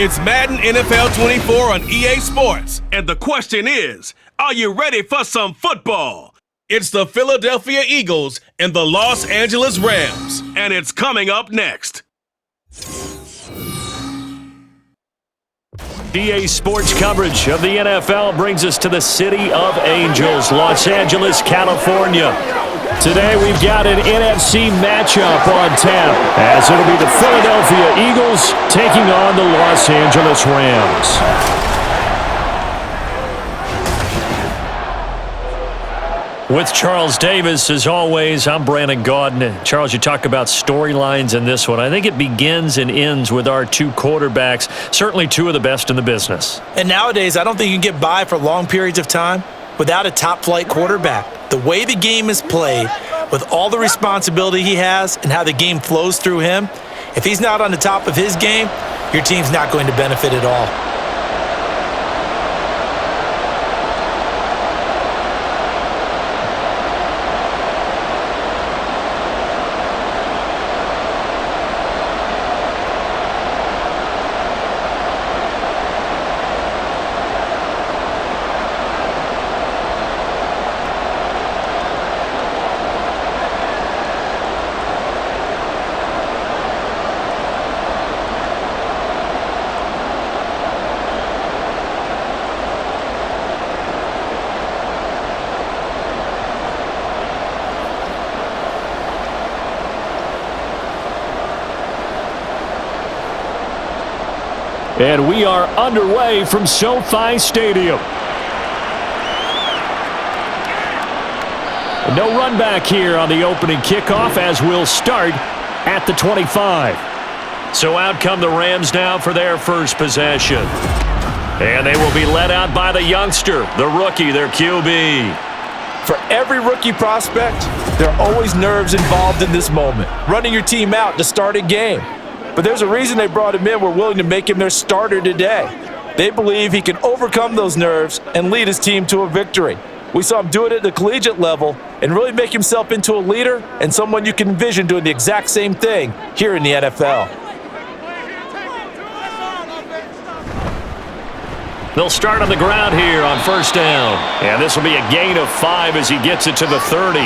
It's Madden NFL 24 on EA Sports. And the question is, are you ready for some football? It's the Philadelphia Eagles and the Los Angeles Rams. And it's coming up next. EA Sports coverage of the NFL brings us to the City of Angels, Los Angeles, California. Today we've got an NFC matchup on tap, as it'll be the Philadelphia Eagles taking on the Los Angeles Rams. With Charles Davis, as always, I'm Brandon Gaudin. Charles, you talk about storylines in this one. I think it begins and ends with our two quarterbacks, certainly two of the best in the business. And nowadays, I don't think you can get by for long periods of time without a top-flight quarterback. The way the game is played, with all the responsibility he has and how the game flows through him, if he's not on the top of his game, your team's not going to benefit at all. And we are underway from SoFi Stadium. No run back here on the opening kickoff, as we'll start at the 25. So out come the Rams now for their first possession. And they will be led out by the youngster, the rookie, their QB. For every rookie prospect, there are always nerves involved in this moment. Running your team out to start a game. But there's a reason they brought him in. We're willing to make him their starter today. They believe he can overcome those nerves and lead his team to a victory. We saw him do it at the collegiate level and really make himself into a leader and someone you can envision doing the exact same thing here in the NFL. They'll start on the ground here on first down. And this will be a gain of 5 as he gets it to the 30.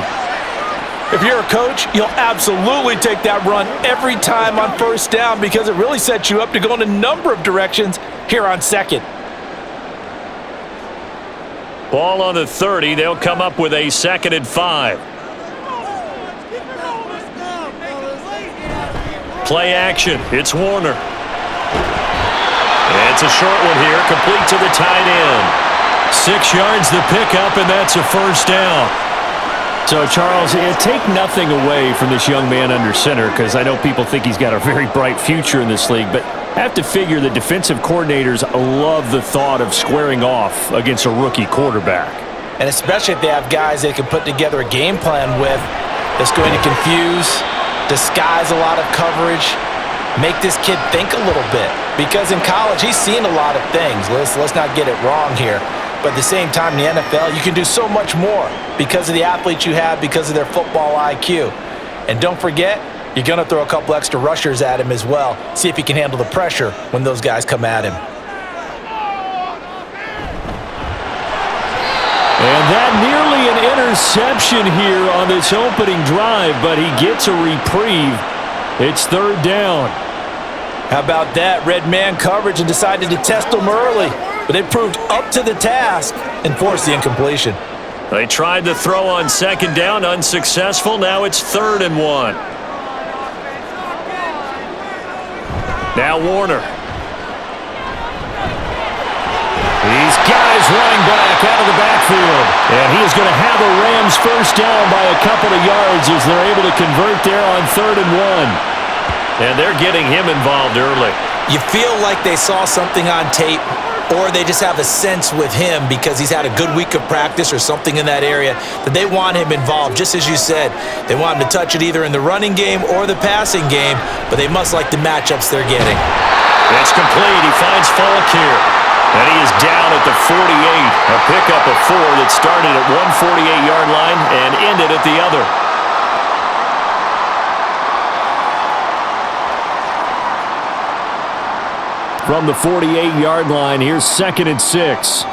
If you're a coach, you'll absolutely take that run every time on first down because it really sets you up to go in a number of directions here on second. Ball on the 30. They'll come up with a 2nd and 5. Play action. It's Warner. It's a short one here, complete to the tight end. 6 yards the pickup, and that's a first down. So, Charles, take nothing away from this young man under center, because I know people think he's got a very bright future in this league, but I have to figure the defensive coordinators love the thought of squaring off against a rookie quarterback. And especially if they have guys they can put together a game plan with that's going to confuse, disguise a lot of coverage, make this kid think a little bit. Because in college, he's seen a lot of things. Let's not get it wrong here. But at the same time, in the NFL, you can do so much more because of the athletes you have, because of their football IQ. And don't forget, you're going to throw a couple extra rushers at him as well. See if he can handle the pressure when those guys come at him. And that nearly an interception here on this opening drive, but he gets a reprieve. It's 3rd down. How about that? Red man coverage and decided to test him early. But they proved up to the task and forced the incompletion. They tried to throw on 2nd down, unsuccessful. Now it's 3rd and 1. Now Warner. These guys running back out of the backfield. And he is going to have the Rams first down by a couple of yards as they're able to convert there on 3rd and 1. And they're getting him involved early. You feel like they saw something on tape, or they just have a sense with him because he's had a good week of practice or something in that area that they want him involved. Just as you said, they want him to touch it either in the running game or the passing game, but they must like the matchups they're getting. It's complete. He finds Falk here. And he is down at the 48. A pickup of 4 that started at one 48-yard line and ended at the other. from the 48-yard line. Here's 2nd and 6.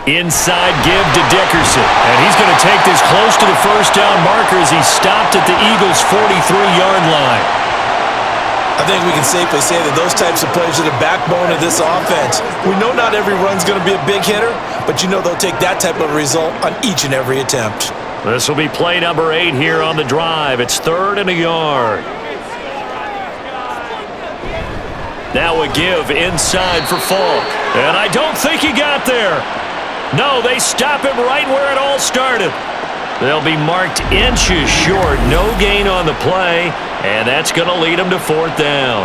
Inside give to Dickerson. And he's going to take this close to the first down marker as he stopped at the Eagles' 43-yard line. I think we can safely say that those types of plays are the backbone of this offense. We know not every run's going to be a big hitter, but you know they'll take that type of result on each and every attempt. This will be play number 8 here on the drive. It's 3rd and a yard. Now a give inside for Falk. And I don't think he got there. No, they stop him right where it all started. They'll be marked inches short. No gain on the play, and that's going to lead them to 4th down.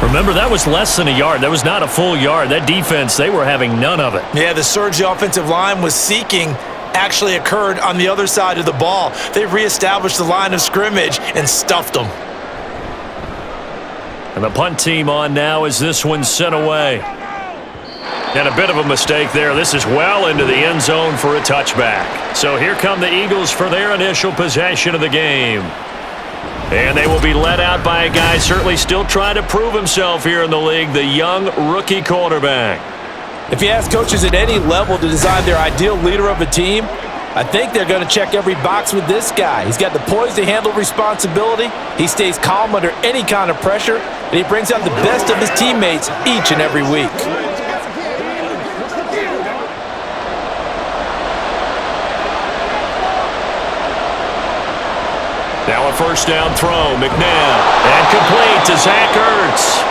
Remember, that was less than a yard. That was not a full yard. That defense, they were having none of it. Yeah, the surge the offensive line was seeking actually occurred on the other side of the ball. They reestablished the line of scrimmage and stuffed them. And the punt team on now as this one's sent away. And a bit of a mistake there. This is well into the end zone for a touchback. So here come the Eagles for their initial possession of the game. And they will be led out by a guy certainly still trying to prove himself here in the league, the young rookie quarterback. If you ask coaches at any level to design their ideal leader of a team, I think they're going to check every box with this guy. He's got the poise to handle responsibility. He stays calm under any kind of pressure, and he brings out the best of his teammates each and every week. Now a first down throw, McNabb, and complete to Zach Ertz.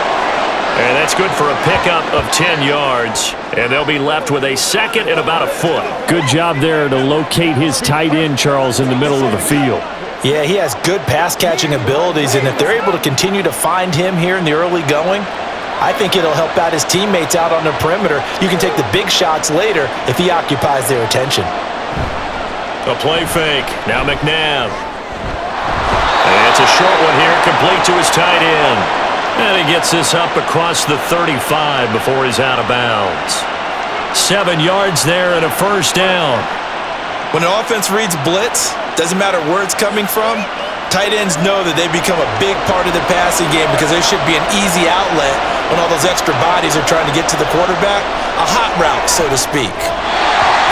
And that's good for a pickup of 10 yards. And they'll be left with a 2nd and about a foot. Good job there to locate his tight end, Charles, in the middle of the field. Yeah, he has good pass-catching abilities, and if they're able to continue to find him here in the early going, I think it'll help out his teammates out on the perimeter. You can take the big shots later if he occupies their attention. A play fake. Now McNabb. And it's a short one here, complete to his tight end. And he gets this up across the 35 before he's out of bounds. 7 yards there and a first down. When an offense reads blitz, doesn't matter where it's coming from, tight ends know that they become a big part of the passing game because there should be an easy outlet when all those extra bodies are trying to get to the quarterback. A hot route, so to speak.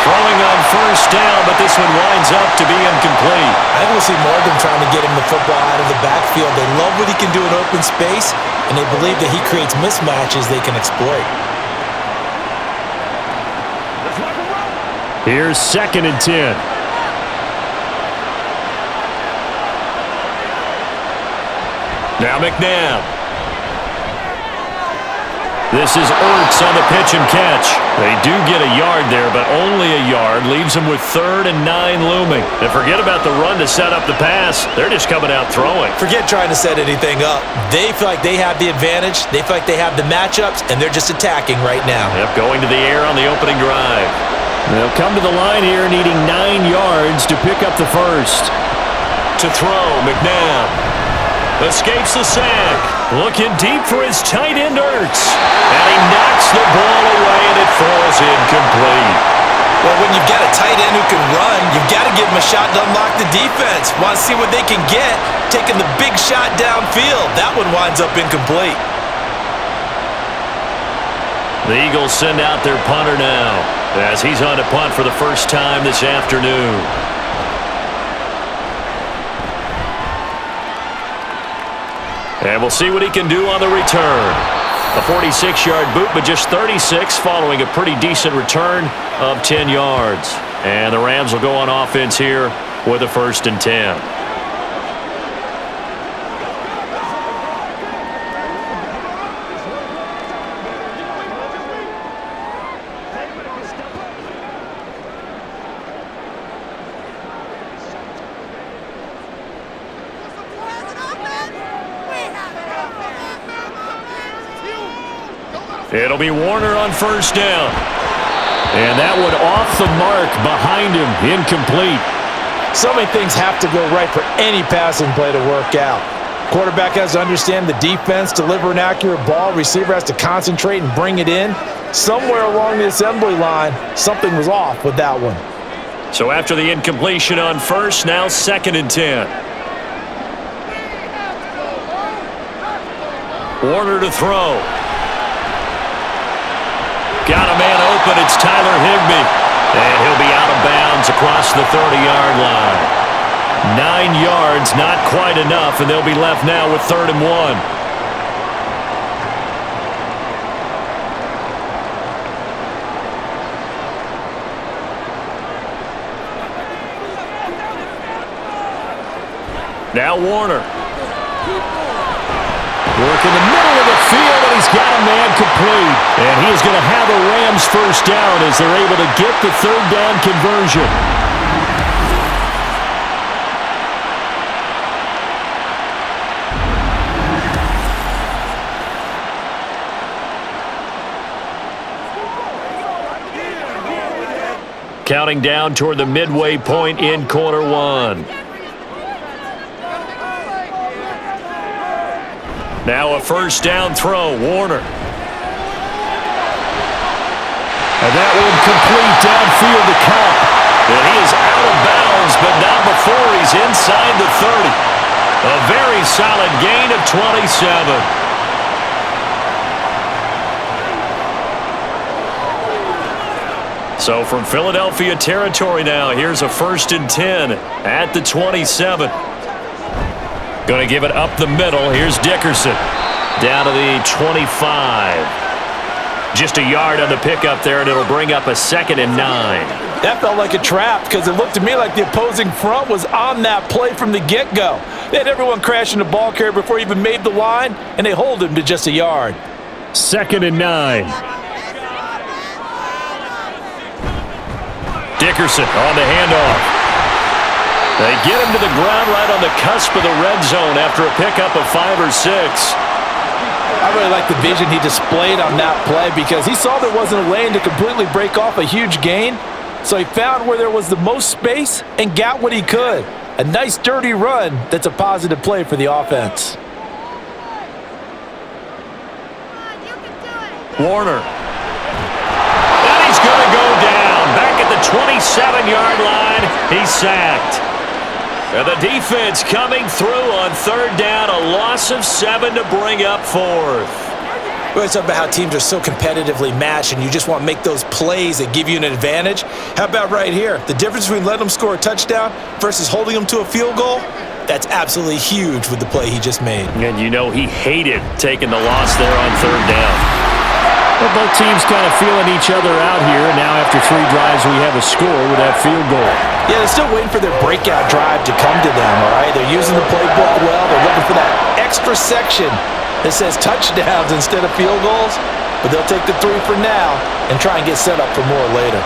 Throwing on first down, but this one winds up to be incomplete. I think we'll see more of them trying to get him the football out of the backfield. They love what he can do in open space, and they believe that he creates mismatches they can exploit. Here's 2nd and 10. Now McNabb. This is Ertz on the pitch and catch. They do get a yard there, but only a yard. Leaves them with 3rd and 9 looming. And forget about the run to set up the pass. They're just coming out throwing. Forget trying to set anything up. They feel like they have the advantage. They feel like they have the matchups, and they're just attacking right now. Yep, going to the air on the opening drive. They'll come to the line here needing 9 yards to pick up the first. To throw, McNabb. Escapes the sack. Looking deep for his tight end, Ertz. And he knocks the ball away, and it falls incomplete. Well, when you've got a tight end who can run, you've got to give him a shot to unlock the defense. Want to see what they can get, taking the big shot downfield. That one winds up incomplete. The Eagles send out their punter now, as he's on to punt for the first time this afternoon. And we'll see what he can do on the return. A 46-yard boot, but just 36 following a pretty decent return of 10 yards. And the Rams will go on offense here with a 1st and 10. It'll be Warner on first down. And that one off the mark behind him, incomplete. So many things have to go right for any passing play to work out. Quarterback has to understand the defense, deliver an accurate ball. Receiver has to concentrate and bring it in. Somewhere along the assembly line, something was off with that one. So after the incompletion on first, now 2nd and 10. Warner to throw. Got a man open. It's Tyler Higbee. And he'll be out of bounds across the 30-yard line. 9 yards, not quite enough, and they'll be left now with 3rd and 1. Now Warner. Work in the middle of the field, and he's got a man complete. And he is going to have a Rams first down as they're able to get the 3rd down conversion. Counting down toward the midway point in quarter 1. Now a first down throw, Warner. And that one complete downfield to Cup. And he is out of bounds, but not before he's inside the 30. A very solid gain of 27. So from Philadelphia territory now, here's a 1st and 10 at the 27. Going to give it up the middle. Here's Dickerson. Down to the 25. Just a yard on the pickup there, and it'll bring up a 2nd and 9. That felt like a trap because it looked to me like the opposing front was on that play from the get-go. They had everyone crashing the ball carrier before he even made the line, and they hold him to just a yard. 2nd and 9. Dickerson on the handoff. They get him to the ground right on the cusp of the red zone after a pickup of 5 or 6. I really like the vision he displayed on that play because he saw there wasn't a lane to completely break off a huge gain. So he found where there was the most space and got what he could. A nice dirty run that's a positive play for the offense. Warner. And he's going to go down. Back at the 27-yard line, he's sacked. And the defense coming through on 3rd down, a loss of 7 to bring up 4th. We always talk about how teams are so competitively matched and you just want to make those plays that give you an advantage. How about right here? The difference between letting them score a touchdown versus holding them to a field goal, that's absolutely huge with the play he just made. And you know he hated taking the loss there on 3rd down. Well, both teams kind of feeling each other out here. And now after 3 drives, we have a score with that field goal. Yeah, they're still waiting for their breakout drive to come to them, all right? They're using the playbook well. They're looking for that extra section that says touchdowns instead of field goals. But they'll take the 3 for now and try and get set up for more later.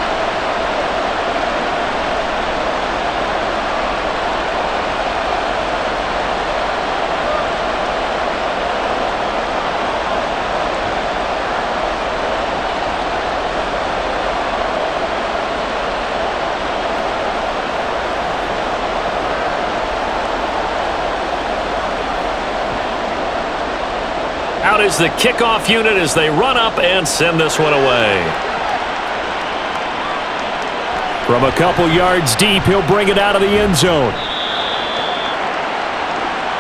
Out is the kickoff unit as they run up and send this one away. From a couple yards deep, he'll bring it out of the end zone.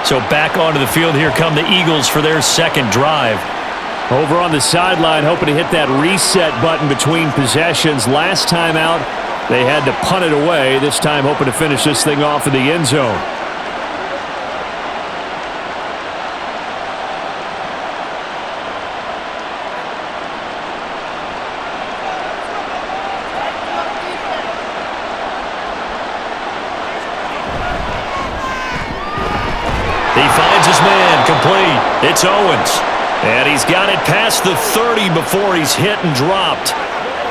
So back onto the field, here come the Eagles for their 2nd drive. Over on the sideline, hoping to hit that reset button between possessions. Last time out, they had to punt it away. This time hoping to finish this thing off in the end zone. He finds his man, complete. It's Owens. And he's got it past the 30 before he's hit and dropped.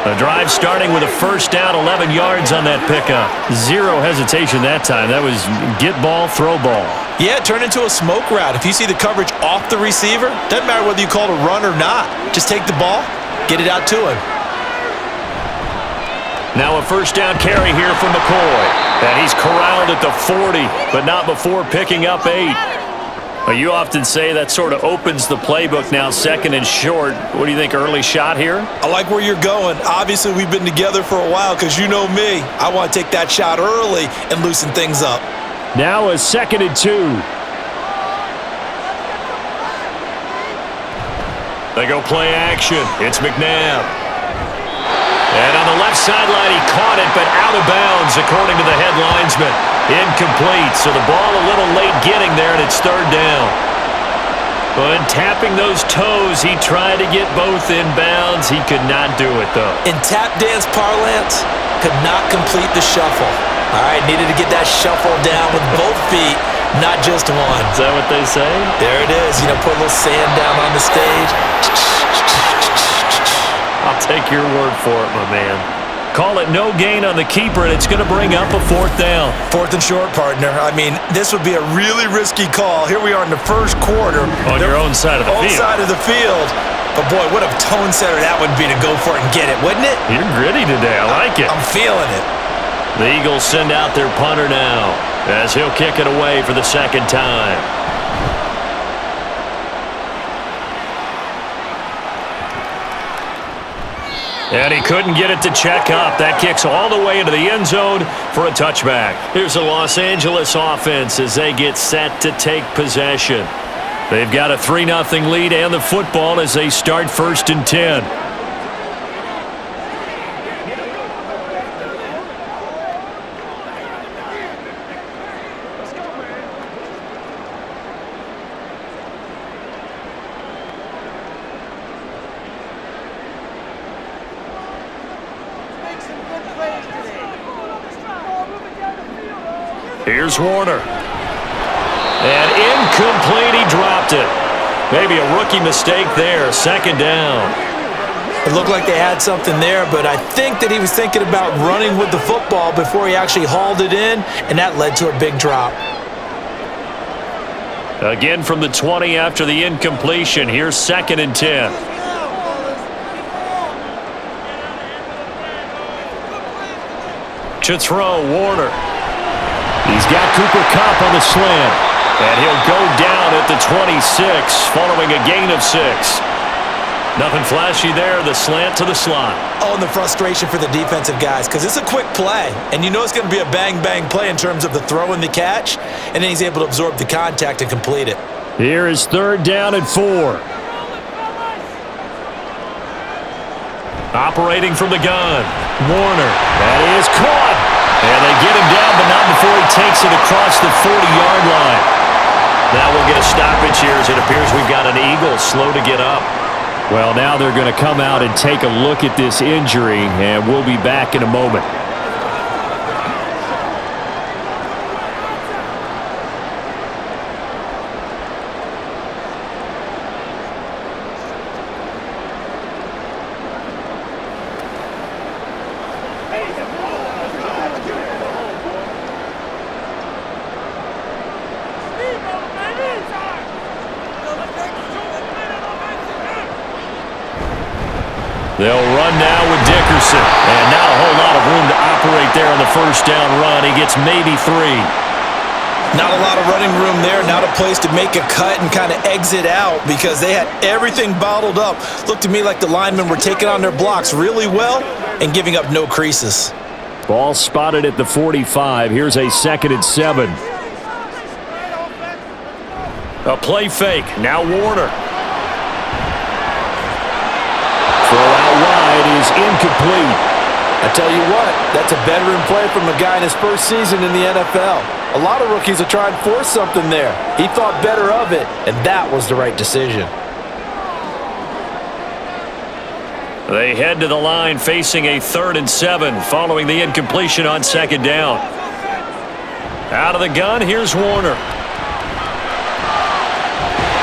The drive starting with a first down, 11 yards on that pickup. 0 hesitation that time. That was get ball, throw ball. Yeah, turn into a smoke route. If you see the coverage off the receiver, doesn't matter whether you call it a run or not. Just take the ball, get it out to him. Now a first down carry here from McCoy. And he's corralled at the 40, but not before picking up 8. Well, you often say that sort of opens the playbook now, 2nd and short. What do you think, early shot here? I like where you're going. Obviously, we've been together for a while because you know me. I want to take that shot early and loosen things up. Now a 2nd and 2. They go play action. It's McNabb. And on the left sideline, he caught it, but out of bounds, according to the head linesman. Incomplete, so the ball a little late getting there, and it's third down. But tapping those toes, he tried to get both in bounds. He could not do it, though. In tap dance parlance, could not complete the shuffle. All right, needed to get that shuffle down with both feet, not just one. Is that what they say? There it is. You know, put a little sand down on the stage. I'll take your word for it, my man. Call it no gain on the keeper, and it's going to bring up a fourth down. Fourth and short, partner. I mean, this would be a really risky call. Here we are in the first quarter. On your own side of the field. Own side of the field. But, boy, what a tone setter that would be to go for it and get it, wouldn't it? You're gritty today. I like it. I'm feeling it. The Eagles send out their punter now as he'll kick it away for the second time. And he couldn't get it to check up. That kicks all the way into the end zone for a touchback. Here's the Los Angeles offense as they get set to take possession. They've got a 3-0 lead and the football as they start 1st and 10. Here's Warner. And incomplete, he dropped it. Maybe a rookie mistake there, second down. It looked like they had something there, but I think that he was thinking about running with the football before he actually hauled it in, and that led to a big drop. Again from the 20 after the incompletion. Here's 2nd and 10. To throw, Warner. He's got Cooper Kupp on the slant. And he'll go down at the 26 following a gain of 6. Nothing flashy there, the slant to the slot. Oh, and the frustration for the defensive guys because it's a quick play. And you know it's going to be a bang-bang play in terms of the throw and the catch. And then he's able to absorb the contact and complete it. Here is 3rd down and 4. Operating from the gun, Warner. That is caught. And they get him down, but not before he takes it across the 40-yard line. Now we'll get a stoppage here as it appears we've got an Eagle slow to get up. Well, now they're going to come out and take a look at this injury, and we'll be back in a moment. They'll run now with Dickerson. And not a whole lot of room to operate there on the first down run. He gets maybe 3. Not a lot of running room there. Not a place to make a cut and kind of exit out because they had everything bottled up. Looked to me like the linemen were taking on their blocks really well and giving up no creases. Ball spotted at the 45. Here's a 2nd and 7. A play fake. Now Warner. Throw out wide is incomplete. I tell you what, that's a veteran play from a guy in his first season in the NFL. A lot of rookies are trying to force something there. He thought better of it, and that was the right decision. They head to the line facing a 3rd and 7 following the incompletion on 2nd down. Out of the gun, here's Warner.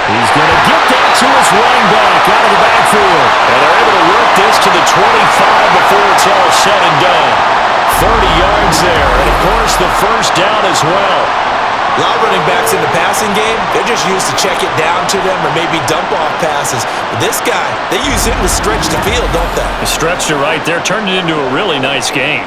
He's going to get that to his running back out of the backfield. And they're able to work this to the 25 before it's all said and done. 30 yards there, and of course the first down as well. A lot of running backs in the passing game, they're just used to check it down to them or maybe dump off passes. But this guy, they use him to stretch the field, don't they? He stretched it right there, turned it into a really nice game.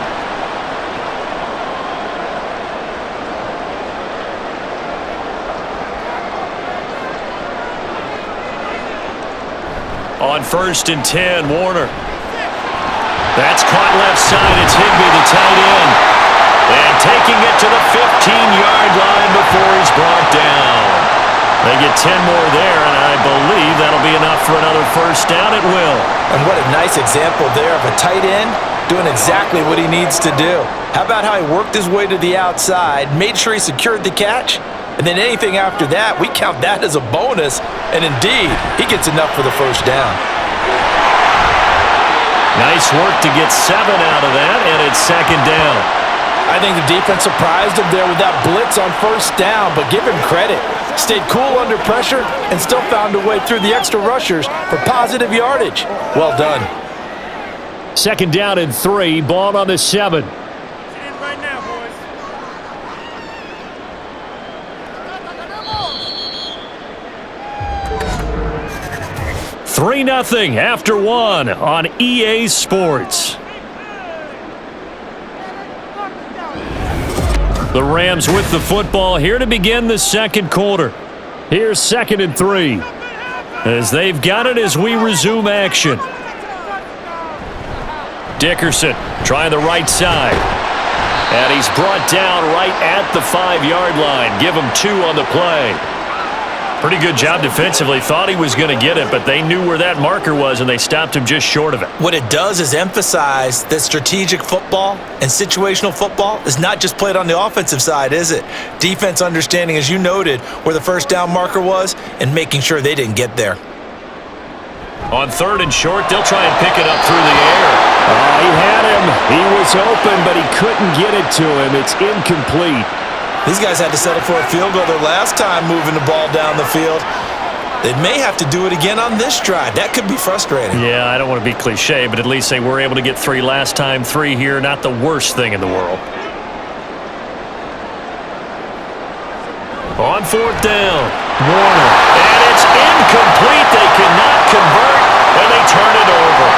On 1st and 10, Warner. That's caught left side. It's Higbee, the tight end. And taking it to the 15-yard line before he's brought down. They get 10 more there, and I I believe that'll be enough for another first down. It will. And what a nice example there of a tight end doing exactly what he needs to do. How about how he worked his way to the outside, made sure he secured the catch, and then anything after that, we count that as a bonus. And indeed, he gets enough for the first down. Nice work to get 7 out of that, and it's second down. I think the defense surprised him there with that blitz on first down, but give him credit. Stayed cool under pressure and still found a way through the extra rushers for positive yardage. Well done. Second down and 3, ball on the 7. Right now, boys. 3-0 after 1 on EA Sports. The Rams with the football here to begin the second quarter. Here's second and 3 as they've got it as we resume action. Dickerson trying the right side. And he's brought down right at the 5-yard line. Give him 2 on the play. Pretty good job defensively. Thought he was going to get it, but they knew where that marker was, and they stopped him just short of it. What it does is emphasize that strategic football and situational football is not just played on the offensive side, is it? Defense understanding, as you noted, where the first down marker was and making sure they didn't get there. On third and short, they'll try and pick it up through the air. He had him. He was open, but he couldn't get it to him. It's incomplete. These guys had to settle for a field goal their last time moving the ball down the field. They may have to do it again on this drive. That could be frustrating. Yeah, I don't want to be cliche, but at least they were able to get 3 last time. 3 here, not the worst thing in the world. On fourth down, Warner. And it's incomplete. They cannot convert, and they turn it over.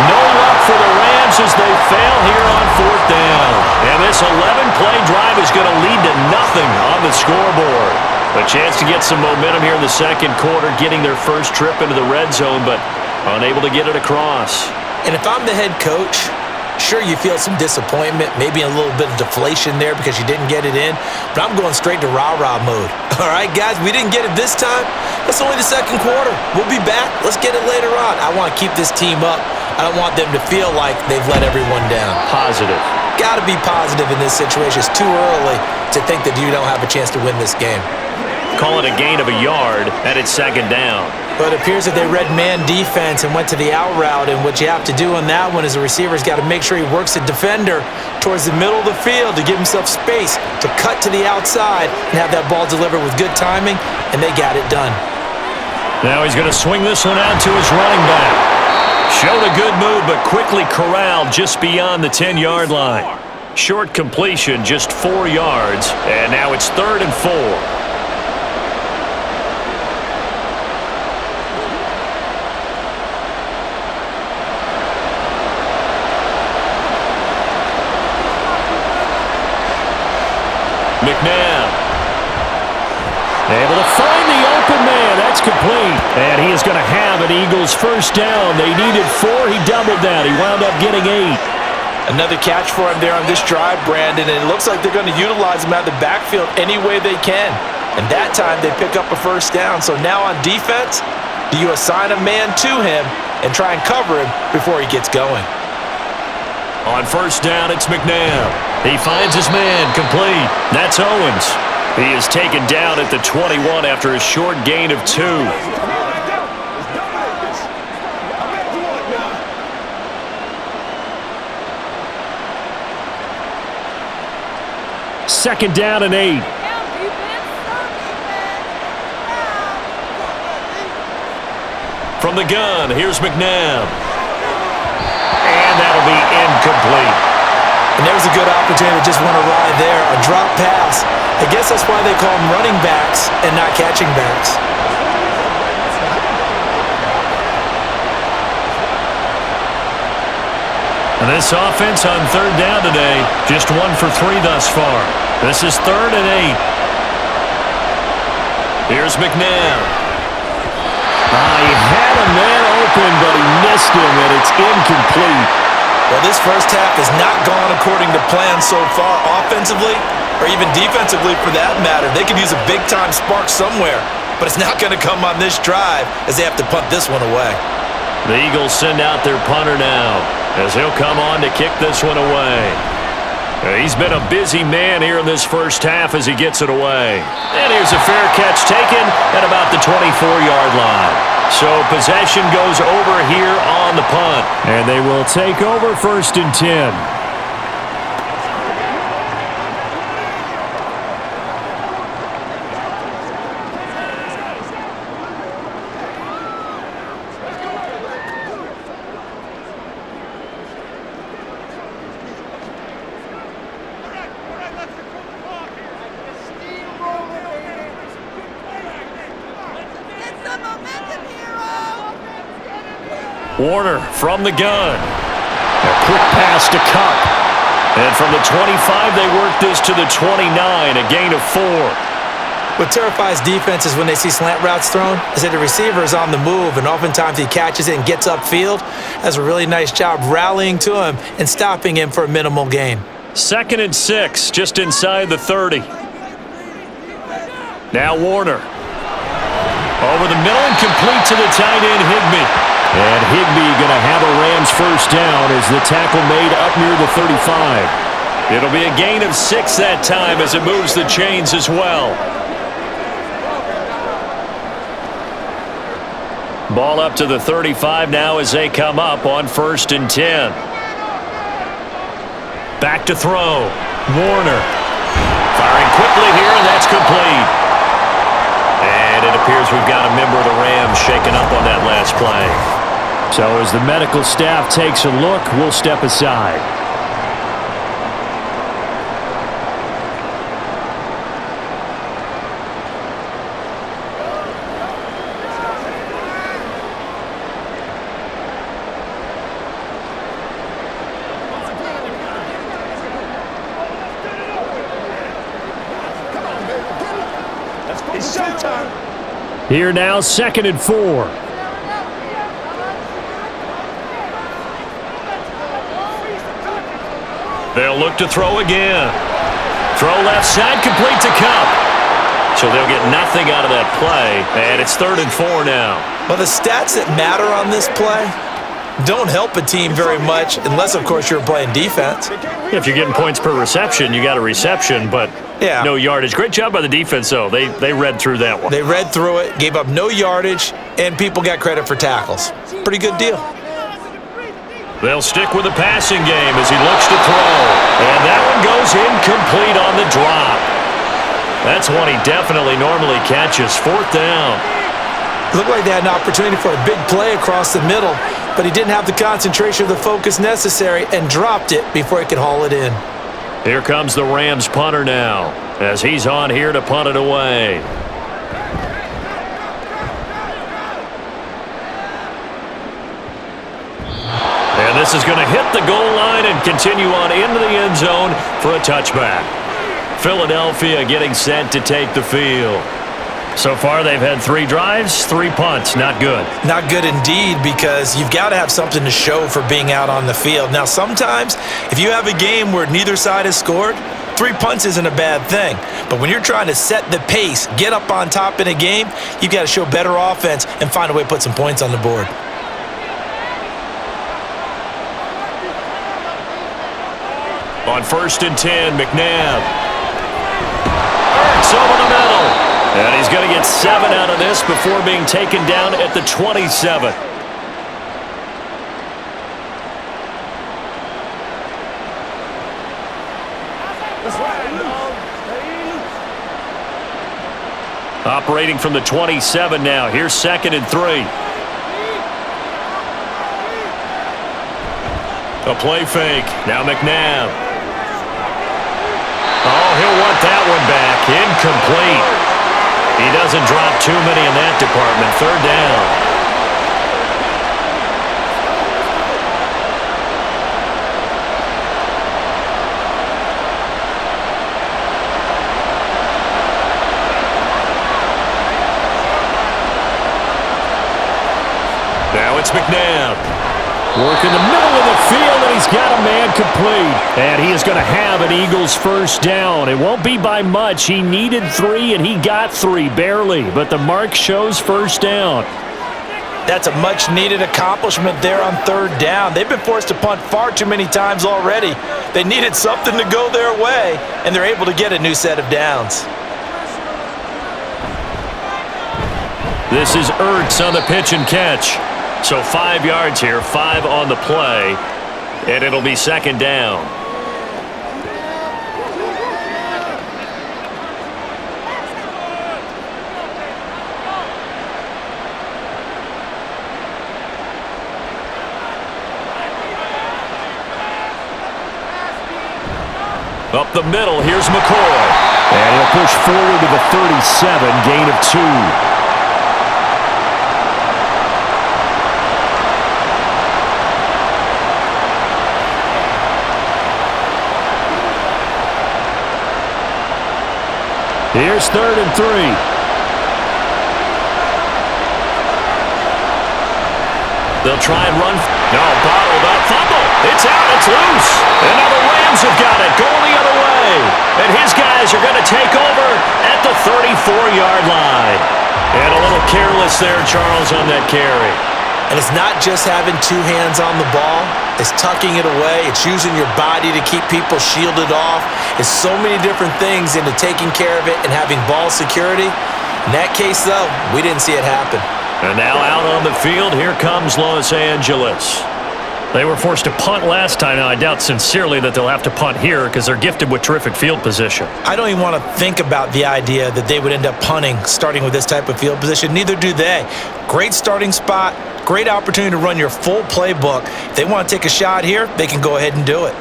No luck for the Rams as they fail here on fourth down. And this 11-play drive is going to lead to nothing on the scoreboard. A chance to get some momentum here in the second quarter, getting their first trip into the red zone, but unable to get it across. And if I'm the head coach, sure, you feel some disappointment, maybe a little bit of deflation there because you didn't get it in, but I'm going straight to rah-rah mode. All right, guys, we didn't get it this time. It's only the second quarter. We'll be back. Let's get it later on. I want to keep this team up. I don't want them to feel like they've let everyone down. Positive. Got to be positive in this situation. It's too early to think that you don't have a chance to win this game. Call it a gain of a yard, and it's second down. But it appears that they read man defense and went to the out route, and what you have to do on that one is the receiver's got to make sure he works the defender towards the middle of the field to give himself space to cut to the outside and have that ball delivered with good timing, and they got it done. Now he's going to swing this one out to his running back. Showed a good move, but quickly corralled just beyond the 10-yard line. Short completion, just 4 yards, and now it's third and 4. McNabb able to find the open man. That's complete. And he is going to have an Eagles first down. They needed 4. He doubled that. He wound up getting 8. Another catch for him there on this drive, Brandon, and it looks like they're going to utilize him out of the backfield any way they can. And that time they pick up a first down. So now on defense, do you assign a man to him and try and cover him before he gets going? On first down, it's McNabb. He finds his man, complete. That's Owens. He is taken down at the 21 after a short gain of 2. Second down and 8. From the gun, here's McNabb. And that'll be incomplete. And there's a good opportunity to just want to ride there. A drop pass. I guess that's why they call them running backs and not catching backs. And this offense on third down today, just 1 for 3 thus far. This is third and 8. Here's McNabb. He had a man open, but he missed him, and it's incomplete. Well, this first half has not gone according to plan so far offensively or even defensively for that matter. They could use a big-time spark somewhere. but it's not going to come on this drive as they have to punt this one away. The Eagles send out their punter now as he'll come on to kick this one away. He's been a busy man here in this first half as he gets it away. And here's a fair catch taken at about the 24-yard line. So possession goes over here on the punt. And they will take over 1st and 10. Warner from the gun. A quick pass to Cup. And from the 25, they work this to the 29, a gain of 4. What terrifies defenses when they see slant routes thrown is that the receiver is on the move, and oftentimes he catches it and gets upfield. Does a really nice job rallying to him and stopping him for a minimal gain. 2nd and 6, just inside the 30. Now Warner. Over the middle and complete to the tight end, Higbee. And Higbee going to have a Rams first down as the tackle made up near the 35. It'll be a gain of 6 that time as it moves the chains as well. Ball up to the 35 now as they come up on 1st and 10. Back to throw. Warner. Firing quickly here, and that's complete. And it appears we've got a member of the Rams shaken up on that last play. So as the medical staff takes a look, we'll step aside. It's showtime. Here now, 2nd and 4. They'll look to throw again. Throw left side, complete to Cup. So they'll get nothing out of that play, and it's 3rd and 4 now. Well, the stats that matter on this play don't help a team very much unless, of course, you're playing defense. If you're getting points per reception, you got a reception, but no yardage. Great job by the defense, though. They read through that one. They read through it, gave up no yardage, and people got credit for tackles. Pretty good deal. They'll stick with the passing game as he looks to throw. And that one goes incomplete on the drop. That's one he definitely normally catches. 4th down. Looked like they had an opportunity for a big play across the middle, but he didn't have the concentration or the focus necessary and dropped it before he could haul it in. Here comes the Rams punter now as he's on here to punt it away. And this is going to hit the goal line and continue on into the end zone for a touchback. Philadelphia getting set to take the field. So far, they've had 3 drives, 3 punts. Not good. Not good indeed, because you've got to have something to show for being out on the field. Now, sometimes, if you have a game where neither side has scored, 3 punts isn't a bad thing. But when you're trying to set the pace, get up on top in a game, you've got to show better offense and find a way to put some points on the board. On 1st and 10, McNabb. It's over the middle. And he's going to get 7 out of this before being taken down at the 27. Operating from the 27 now. Here's 2nd and 3. A play fake. Now McNabb. Oh, he'll want that one back. Incomplete. He doesn't drop too many in that department. 3rd down. Now it's McNabb. Working the middle of the field, and he's got a man complete. And he is going to have an Eagles first down. It won't be by much. He needed 3, and he got 3, barely. But the mark shows first down. That's a much-needed accomplishment there on third down. They've been forced to punt far too many times already. They needed something to go their way, and they're able to get a new set of downs. This is Ertz on the pitch and catch. So 5 yards here, 5 on the play, and it'll be second down. Up the middle, here's McCoy. And he'll push forward to the 37, gain of 2. Here's 3rd and 3. They'll try and run. No, bottled up. Fumble. It's out. It's loose. And now the Rams have got it. Going the other way. And his guys are going to take over at the 34-yard line. And a little careless there, Charles, on that carry. And it's not just having 2 hands on the ball. It's tucking it away. It's using your body to keep people shielded off. It's so many different things into taking care of it and having ball security. In that case, though, we didn't see it happen. And now out on the field, here comes Los Angeles. They were forced to punt last time. Now, I doubt sincerely that they'll have to punt here because they're gifted with terrific field position. I don't even want to think about the idea that they would end up punting starting with this type of field position. Neither do they. Great starting spot, great opportunity to run your full playbook. If they want to take a shot here, they can go ahead and do it.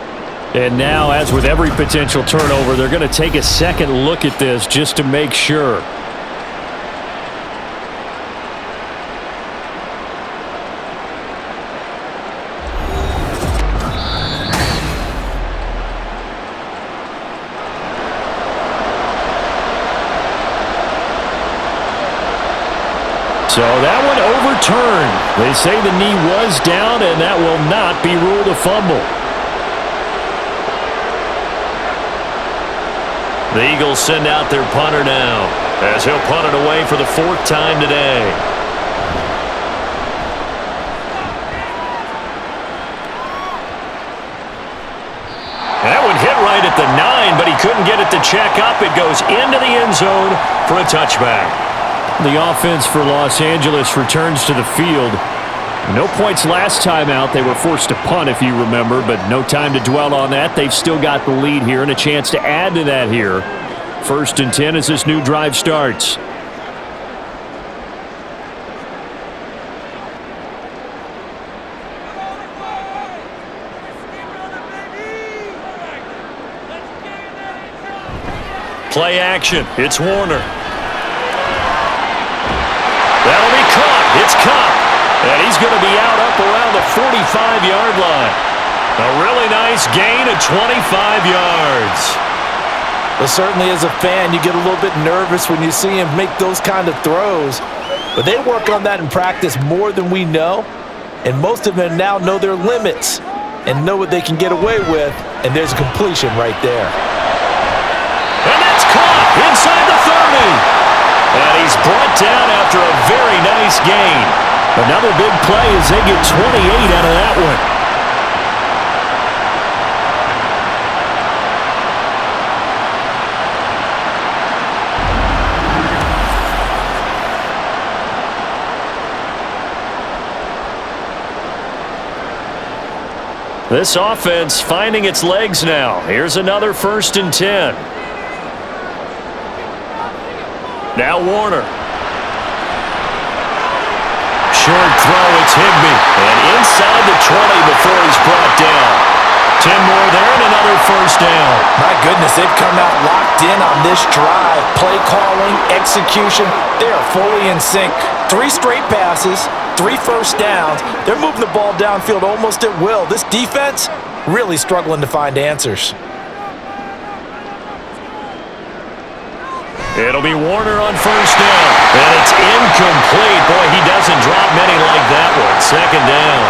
And now, as with every potential turnover, they're going to take a second look at this just to make sure. So that one overturned. They say the knee was down, and that will not be ruled a fumble. The Eagles send out their punter now, as he'll punt it away for the 4th time today. That one hit right at the 9, but he couldn't get it to check up. It goes into the end zone for a touchback. The offense for Los Angeles returns to the field. No points last time out. They were forced to punt, if you remember, but no time to dwell on that. They've still got the lead here and a chance to add to that here. 1st and 10 as this new drive starts. Play action. It's Warner. That'll be caught. It's caught. And he's going to be out up around the 45-yard line. A really nice gain of 25 yards. Well, certainly as a fan, you get a little bit nervous when you see him make those kind of throws. But they work on that in practice more than we know. And most of them now know their limits and know what they can get away with. And there's a completion right there. And that's caught inside the 30. And he's brought down after a very nice gain. Another big play as they get 28 out of that one. This offense finding its legs now. Here's another 1st and 10. Now Warner. Short throw, it's Higbee. And inside the 20 before he's brought down. 10 more there and another 1st down. My goodness, they've come out locked in on this drive. Play calling, execution, they are fully in sync. 3 straight passes, 3 1st downs. They're moving the ball downfield almost at will. This defense really struggling to find answers. It'll be Warner on 1st down. And it's incomplete. Boy, he doesn't drop many like that one. 2nd down.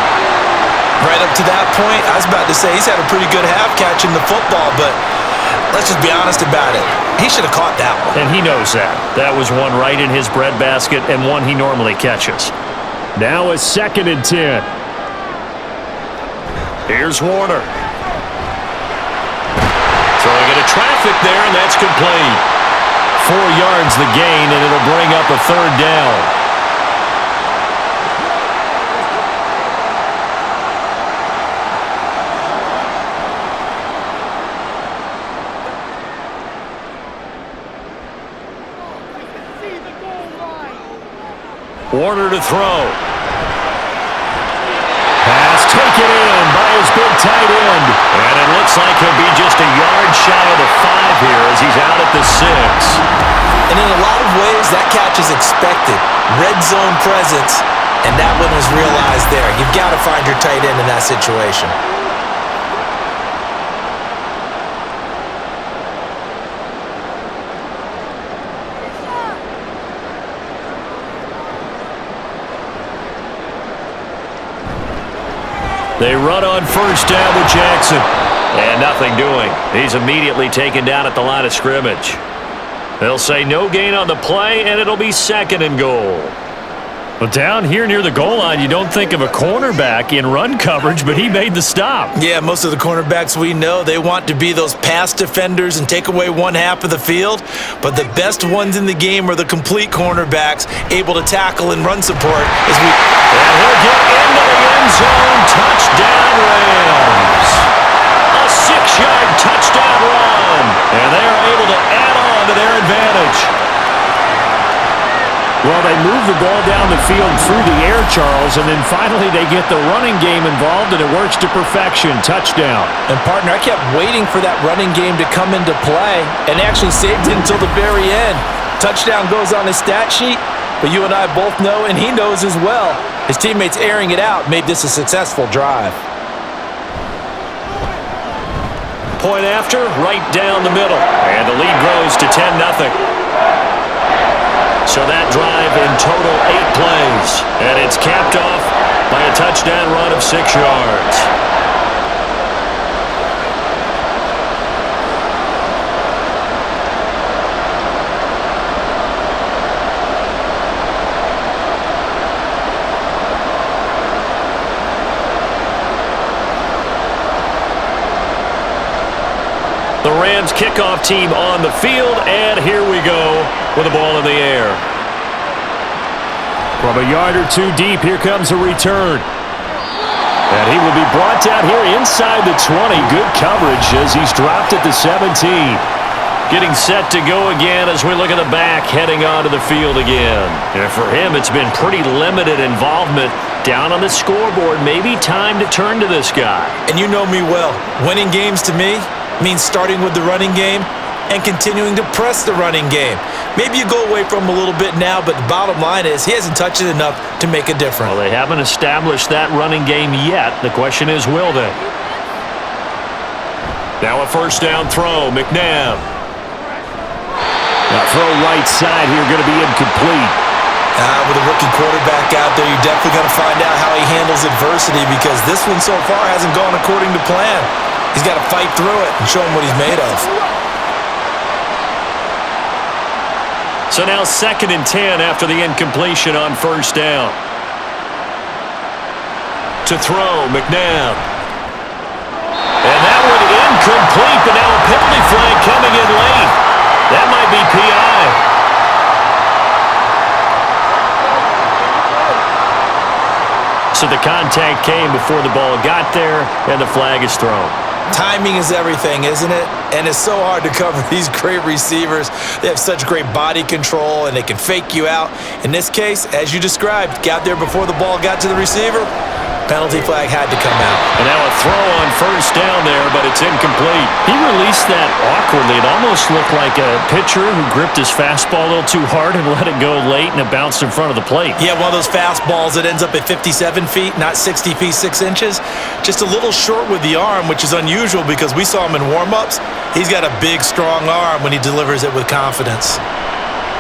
Right up to that point, I was about to say he's had a pretty good half catching the football, but let's just be honest about it. He should have caught that one. And he knows that. That was one right in his breadbasket and one he normally catches. Now a 2nd and 10. Here's Warner. Throwing into traffic there, and that's complete. 4 yards the gain, and it'll bring up a 3rd down. Warner to throw. Pass taken in by his big tight end. And it looks like he'll be just a yard shy of the 5 here as he's out at the 6. And in a lot of ways, that catch is expected. Red zone presence, and that one was realized there. You've got to find your tight end in that situation. They run on 1st down with Jackson. And nothing doing. He's immediately taken down at the line of scrimmage. They'll say no gain on the play, and it'll be 2nd and goal. Well, down here near the goal line, you don't think of a cornerback in run coverage, but he made the stop. Yeah, most of the cornerbacks we know, they want to be those pass defenders and take away one half of the field. But the best ones in the game are the complete cornerbacks, able to tackle and run support. And he'll get into the end zone. Touchdown, Rams. A 6-yard touchdown run. And they are able to add on to their advantage. Well, they move the ball down the field through the air, Charles, and then finally they get the running game involved, and it works to perfection. Touchdown. And, partner, I kept waiting for that running game to come into play and actually saved it until the very end. Touchdown goes on his stat sheet, but you and I both know, and he knows as well, his teammates airing it out made this a successful drive. Point after, right down the middle, and the lead grows to 10-0. So that drive in total 8 plays. And it's capped off by a touchdown run of 6 yards. The Rams kickoff team on the field, and here we go with the ball in the air. From a yard or 2 deep, here comes a return. And he will be brought down here inside the 20. Good coverage as he's dropped at the 17. Getting set to go again as we look at the back, heading onto the field again. And for him, it's been pretty limited involvement down on the scoreboard. Maybe time to turn to this guy. And you know me well. Winning games to me means starting with the running game and continuing to press the running game. Maybe you go away from him a little bit now, but the bottom line is he hasn't touched it enough to make a difference. Well, they haven't established that running game yet. The question is, will they? Now a 1st down throw, McNabb. Now throw right side here, going to be incomplete. With a rookie quarterback out there, you're definitely going to find out how he handles adversity, because this one so far hasn't gone according to plan. He's got to fight through it and show him what he's made of. So now 2nd and 10 after the incompletion on 1st down. To throw, McNabb. And that one incomplete, but now a penalty flag coming in late. That might be PI. So the contact came before the ball got there, and the flag is thrown. Timing is everything, isn't it? And it's so hard to cover these great receivers. They have such great body control, and they can fake you out. In this case, as you described, got there before the ball got to the receiver. Penalty flag had to come out. And now a throw on 1st down there, but it's incomplete. He released that awkwardly. It almost looked like a pitcher who gripped his fastball a little too hard and let it go late, and it bounced in front of the plate. Yeah, one of those fastballs that ends up at 57 feet, not 60 feet 6 inches. Just a little short with the arm, which is unusual because we saw him in warm-ups. He's got a big, strong arm when he delivers it with confidence.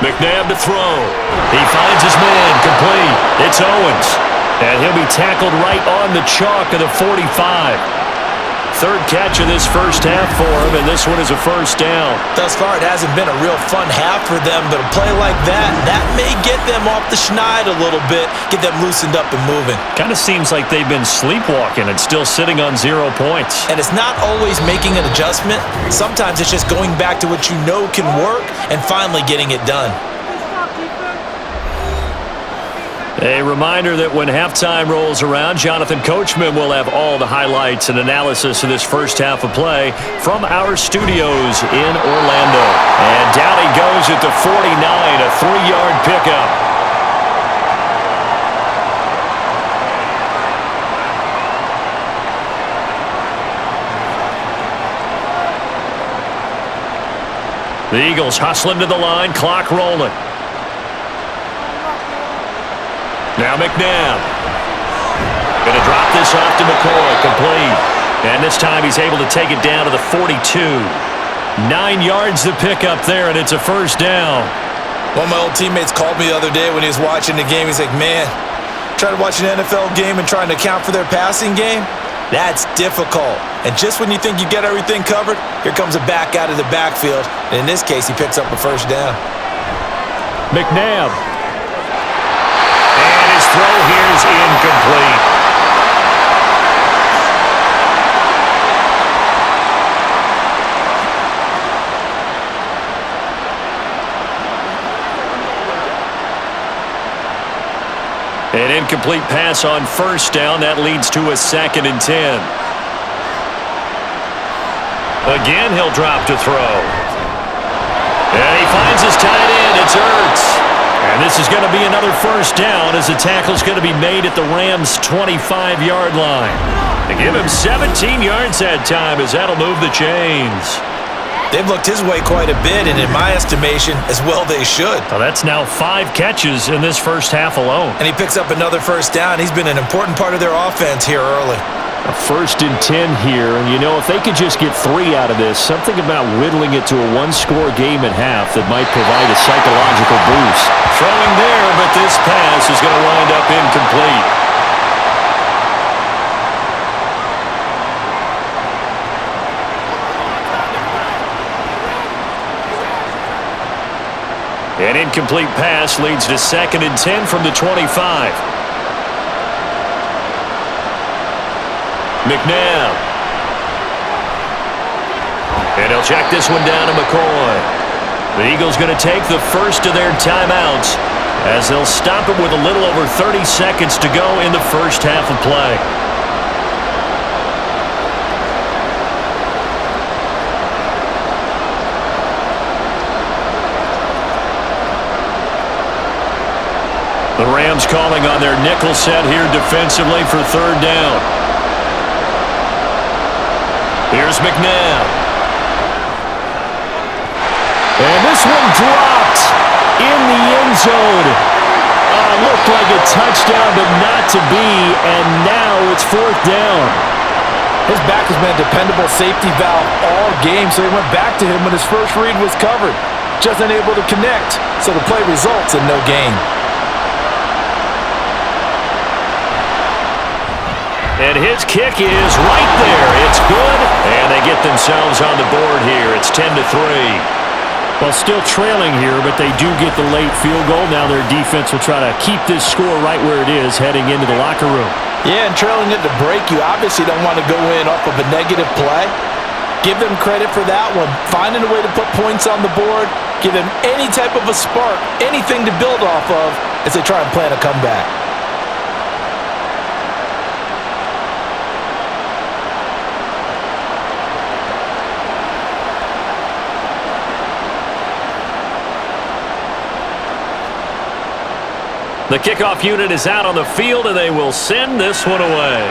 McNabb to throw. He finds his man, complete. It's Owens. And he'll be tackled right on the chalk of the 45. Third catch of this first half for him, and this one is a first down. Thus far, it hasn't been a real fun half for them, but a play like that may get them off the schneid a little bit, get them loosened up and moving. Kind of seems like they've been sleepwalking and still sitting on 0 points. And it's not always making an adjustment. Sometimes it's just going back to what you know can work and finally getting it done. A reminder that when halftime rolls around, Jonathan Coachman will have all the highlights and analysis of this first half of play from our studios in Orlando. And down he goes at the 49, a 3-yard pickup. The Eagles hustling to the line, clock rolling. Now McNabb. Going to drop this off to McCoy, complete. And this time he's able to take it down to the 42. 9 yards to pick up there, and it's a first down. One of my old teammates called me the other day when he was watching the game. He's like, man, trying to watch an NFL game and trying to account for their passing game? That's difficult. And just when you think you get everything covered, here comes a back out of the backfield. And in this case, he picks up a first down. McNabb. Throw here is incomplete. An incomplete pass on first down. That leads to a 2nd and 10. Again, he'll drop to throw. And he finds his tight end. It's Ertz. And this is going to be another first down as the tackle's going to be made at the Rams' 25-yard line. They give him 17 yards that time as that'll move the chains. They've looked his way quite a bit, and in my estimation, as well they should. Well, that's now 5 catches in this first half alone. And he picks up another first down. He's been an important part of their offense here early. A 1st and 10 here, and you know, if they could just get 3 out of this, something about whittling it to a 1-score game at half that might provide a psychological boost. Throwing there, but this pass is going to wind up incomplete. An incomplete pass leads to 2nd and 10 from the 25. McNabb. And he'll check this one down to McCoy. The Eagles going to take the first of their timeouts as they'll stop it with a little over 30 seconds to go in the first half of play. The Rams calling on their nickel set here defensively for 3rd down. Here's McNabb. And this one dropped in the end zone. Looked like a touchdown, but not to be, and now it's 4th down. His back has been a dependable safety valve all game, so he went back to him when his first read was covered. Just unable to connect, so the play results in no gain. And his kick is right there. It's good, and they get themselves on the board here. It's 10-3. Well, still trailing here, but they do get the late field goal. Now their defense will try to keep this score right where it is heading into the locker room. Yeah, and trailing at the break, you obviously don't want to go in off of a negative play. Give them credit for that one. Finding a way to put points on the board, give them any type of a spark, anything to build off of as they try and plan a comeback. The kickoff unit is out on the field, and they will send this one away.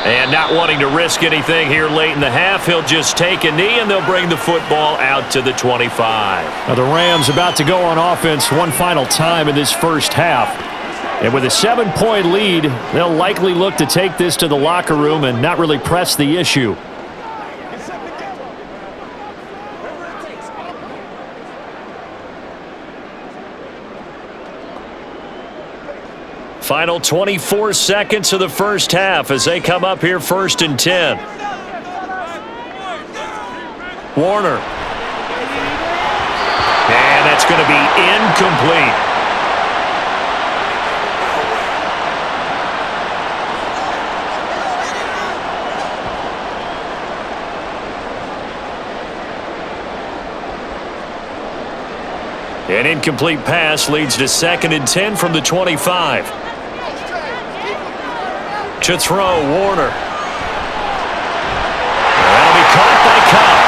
And not wanting to risk anything here late in the half, he'll just take a knee, and they'll bring the football out to the 25. Now the Rams about to go on offense one final time in this first half. And with a 7-point lead, they'll likely look to take this to the locker room and not really press the issue. Final 24 seconds of the first half as they come up here 1st and 10. Warner. And that's going to be incomplete. An incomplete pass leads to 2nd and 10 from the 25. To throw, Warner. That'll be caught by Cup.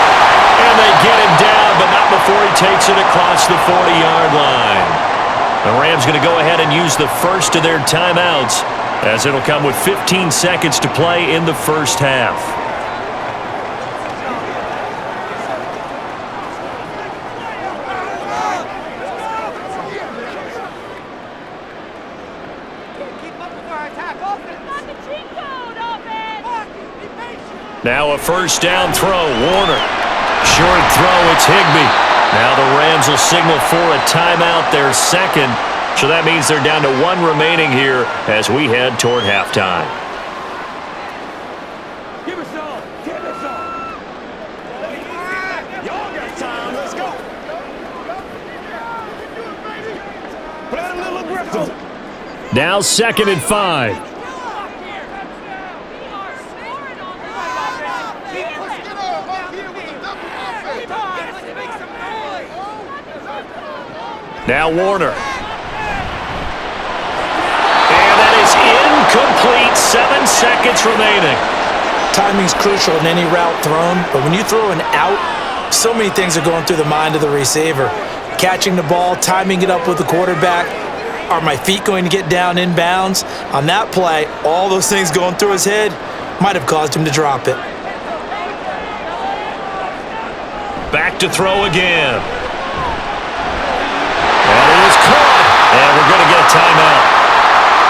And they get him down, but not before he takes it across the 40-yard line. The Rams going to go ahead and use the first of their timeouts, as it'll come with 15 seconds to play in the first half. Now a first down throw, Warner. Short throw, it's Higbee. Now the Rams will signal for a timeout, their second. So that means they're down to 1 remaining here as we head toward halftime. Give us some. Give us some. Y'all got time. Let's go. Play a little aggressive. Now 2nd and 5. Now Warner. And that is incomplete. 7 seconds remaining. Timing's crucial in any route thrown, but when you throw an out, so many things are going through the mind of the receiver. Catching the ball, timing it up with the quarterback. Are my feet going to get down in bounds? On that play, all those things going through his head might have caused him to drop it. Back to throw again. And we're going to get a timeout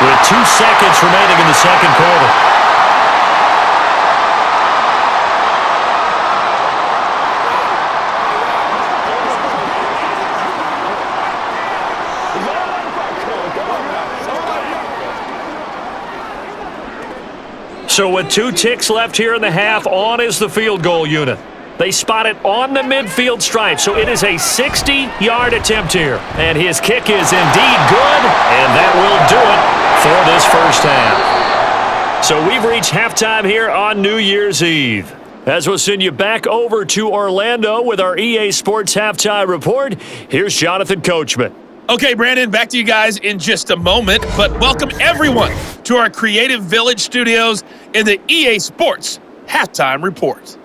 with 2 seconds remaining in the second quarter. So with 2 ticks left here in the half, on is the field goal unit. They spot it on the midfield stripe, so it is a 60-yard attempt here. And his kick is indeed good, and that will do it for this first half. So we've reached halftime here on New Year's Eve. As we'll send you back over to Orlando with our EA Sports Halftime Report, here's Jonathan Coachman. Okay, Brandon, back to you guys in just a moment, but welcome everyone to our Creative Village studios in the EA Sports Halftime Report.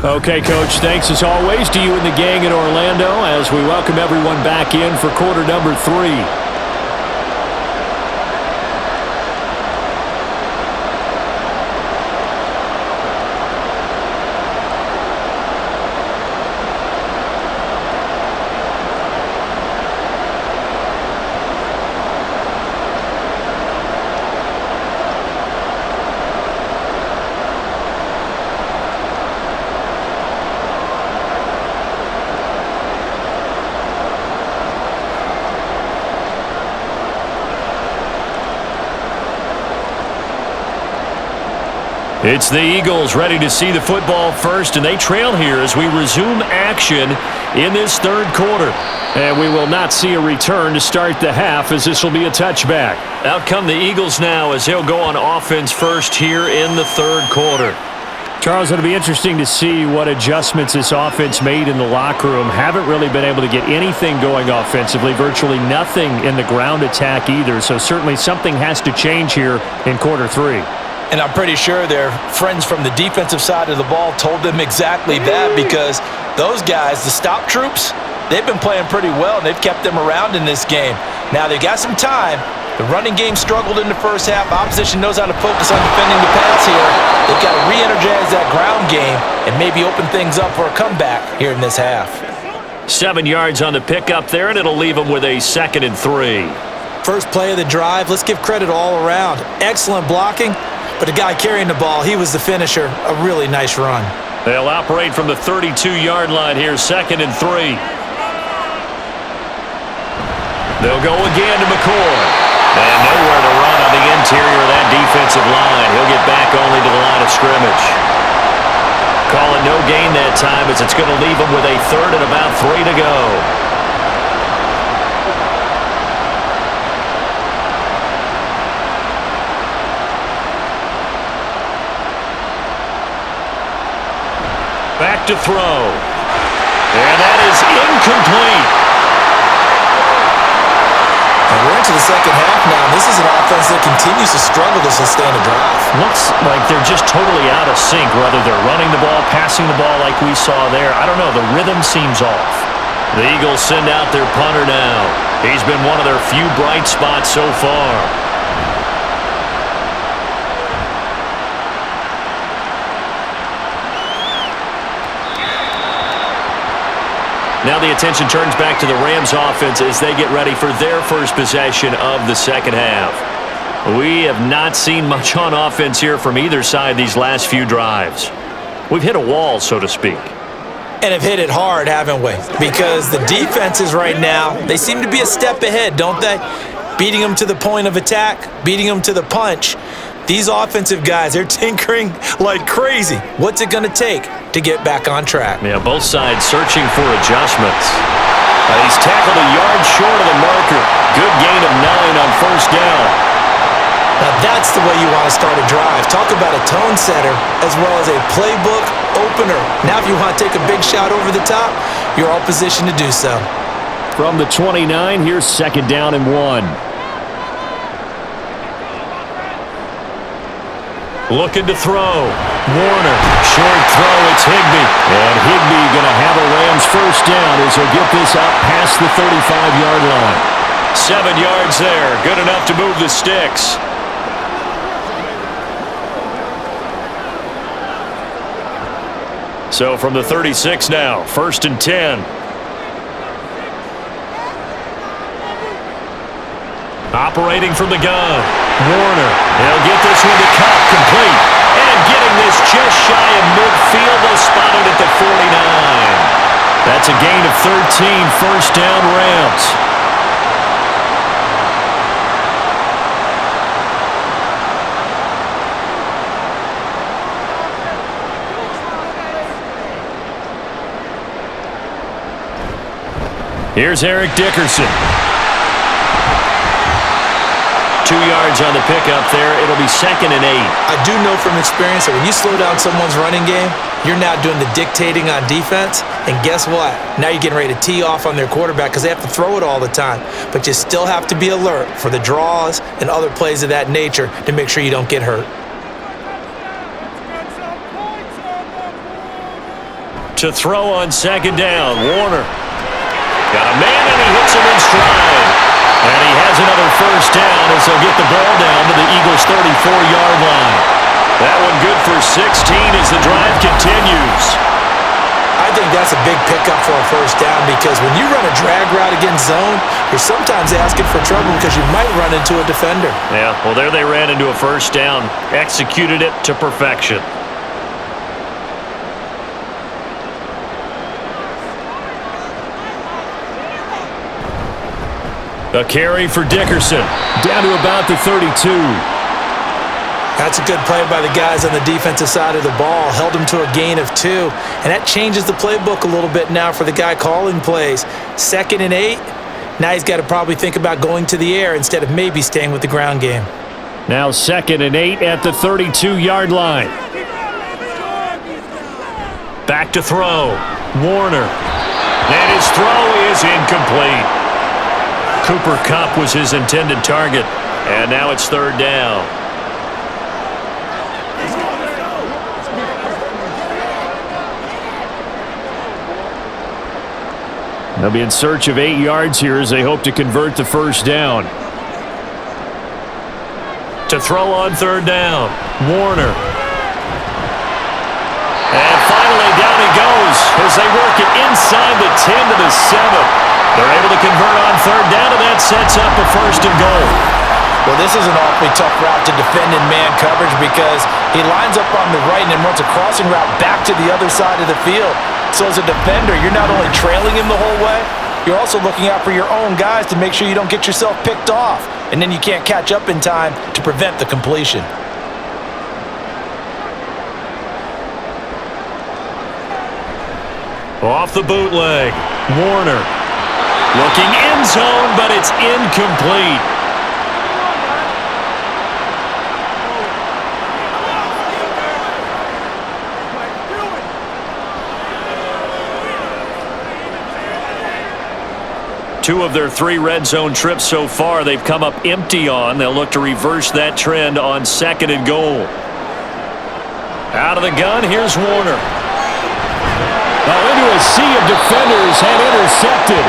Okay, Coach, thanks as always to you and the gang in Orlando as we welcome everyone back in for quarter number 3. It's the Eagles ready to see the football first, and they trail here as we resume action in this third quarter. And we will not see a return to start the half as this will be a touchback. Out come the Eagles now as they'll go on offense first here in the third quarter. Charles, it'll be interesting to see what adjustments this offense made in the locker room. Haven't really been able to get anything going offensively, virtually nothing in the ground attack either. So certainly something has to change here in quarter 3. And I'm pretty sure their friends from the defensive side of the ball told them exactly that, because those guys, the stop troops, they've been playing pretty well, and they've kept them around in this game. Now, they got some time. The running game struggled in the first half. Opposition knows how to focus on defending the pass here. They've got to re-energize that ground game and maybe open things up for a comeback here in this half. 7 yards on the pickup there, and it'll leave them with a 2nd and 3. First play of the drive, let's give credit all around. Excellent blocking. But the guy carrying the ball, he was the finisher. A really nice run. They'll operate from the 32-yard line here, 2nd and 3. They'll go again to McCoy. And nowhere to run on the interior of that defensive line. He'll get back only to the line of scrimmage. Calling no gain that time as it's going to leave him with a 3rd and about 3 to go. Back to throw. And that is incomplete. And we're into the second half now. This is an offense that continues to struggle to sustain a drive. Looks like they're just totally out of sync, whether they're running the ball, passing the ball like we saw there. I don't know. The rhythm seems off. The Eagles send out their punter now. He's been one of their few bright spots so far. Now the attention turns back to the Rams offense as they get ready for their first possession of the second half. We have not seen much on offense here from either side these last few drives. We've hit a wall, so to speak. And have hit it hard, haven't we? Because the defenses right now, they seem to be a step ahead, don't they? Beating them to the point of attack, beating them to the punch. These offensive guys, they're tinkering like crazy. What's it going to take to get back on track? Yeah, both sides searching for adjustments. He's tackled a yard short of the marker. Good gain of 9 on first down. Now that's the way you want to start a drive. Talk about a tone setter as well as a playbook opener. Now if you want to take a big shot over the top, you're all positioned to do so. From the 29, here's 2nd down and 1. Looking to throw. Warner. Short throw. It's Higbee. And Higbee going to have a Rams first down as he'll get this out past the 35-yard line. 7 yards there. Good enough to move the sticks. So from the 36 now, 1st and 10. Operating from the gun. Warner. He'll get this one to Cup, complete. And getting this just shy of midfield. They'll spot it at the 49. That's a gain of 13, first down Rams. Here's Eric Dickerson. 2 yards on the pickup there. It'll be 2nd and 8. I do know from experience that when you slow down someone's running game, you're now doing the dictating on defense. And guess what? Now you're getting ready to tee off on their quarterback because they have to throw it all the time. But you still have to be alert for the draws and other plays of that nature to make sure you don't get hurt. To throw on 2nd down, Warner. Got a man and he hits him in stride. And he has another first down as they'll get the ball down to the Eagles' 34-yard line. That one good for 16 as the drive continues. I think that's a big pickup for a first down because when you run a drag route against zone, you're sometimes asking for trouble because you might run into a defender. Yeah, well, there they ran into a first down, executed it to perfection. A carry for Dickerson, down to about the 32. That's a good play by the guys on the defensive side of the ball. Held him to a gain of 2. And that changes the playbook a little bit now for the guy calling plays. 2nd and 8. Now he's got to probably think about going to the air instead of maybe staying with the ground game. Now 2nd and 8 at the 32-yard line. Back to throw. Warner. And his throw is incomplete. Cooper Kupp was his intended target. And now it's 3rd down. They'll be in search of 8 yards here as they hope to convert the first down. To throw on 3rd down, Warner. And finally down he goes as they work it inside the 10 to the 7. They're able to convert on 3rd down, and that sets up a 1st and goal. Well, this is an awfully tough route to defend in man coverage because he lines up on the right and then runs a crossing route back to the other side of the field. So as a defender, you're not only trailing him the whole way, you're also looking out for your own guys to make sure you don't get yourself picked off. And then you can't catch up in time to prevent the completion. Off the bootleg, Warner. Looking end zone, but it's incomplete. Two of their 3 red zone trips so far, they've come up empty on. They'll look to reverse that trend on 2nd and goal. Out of the gun, here's Warner. Into a sea of defenders and intercepted.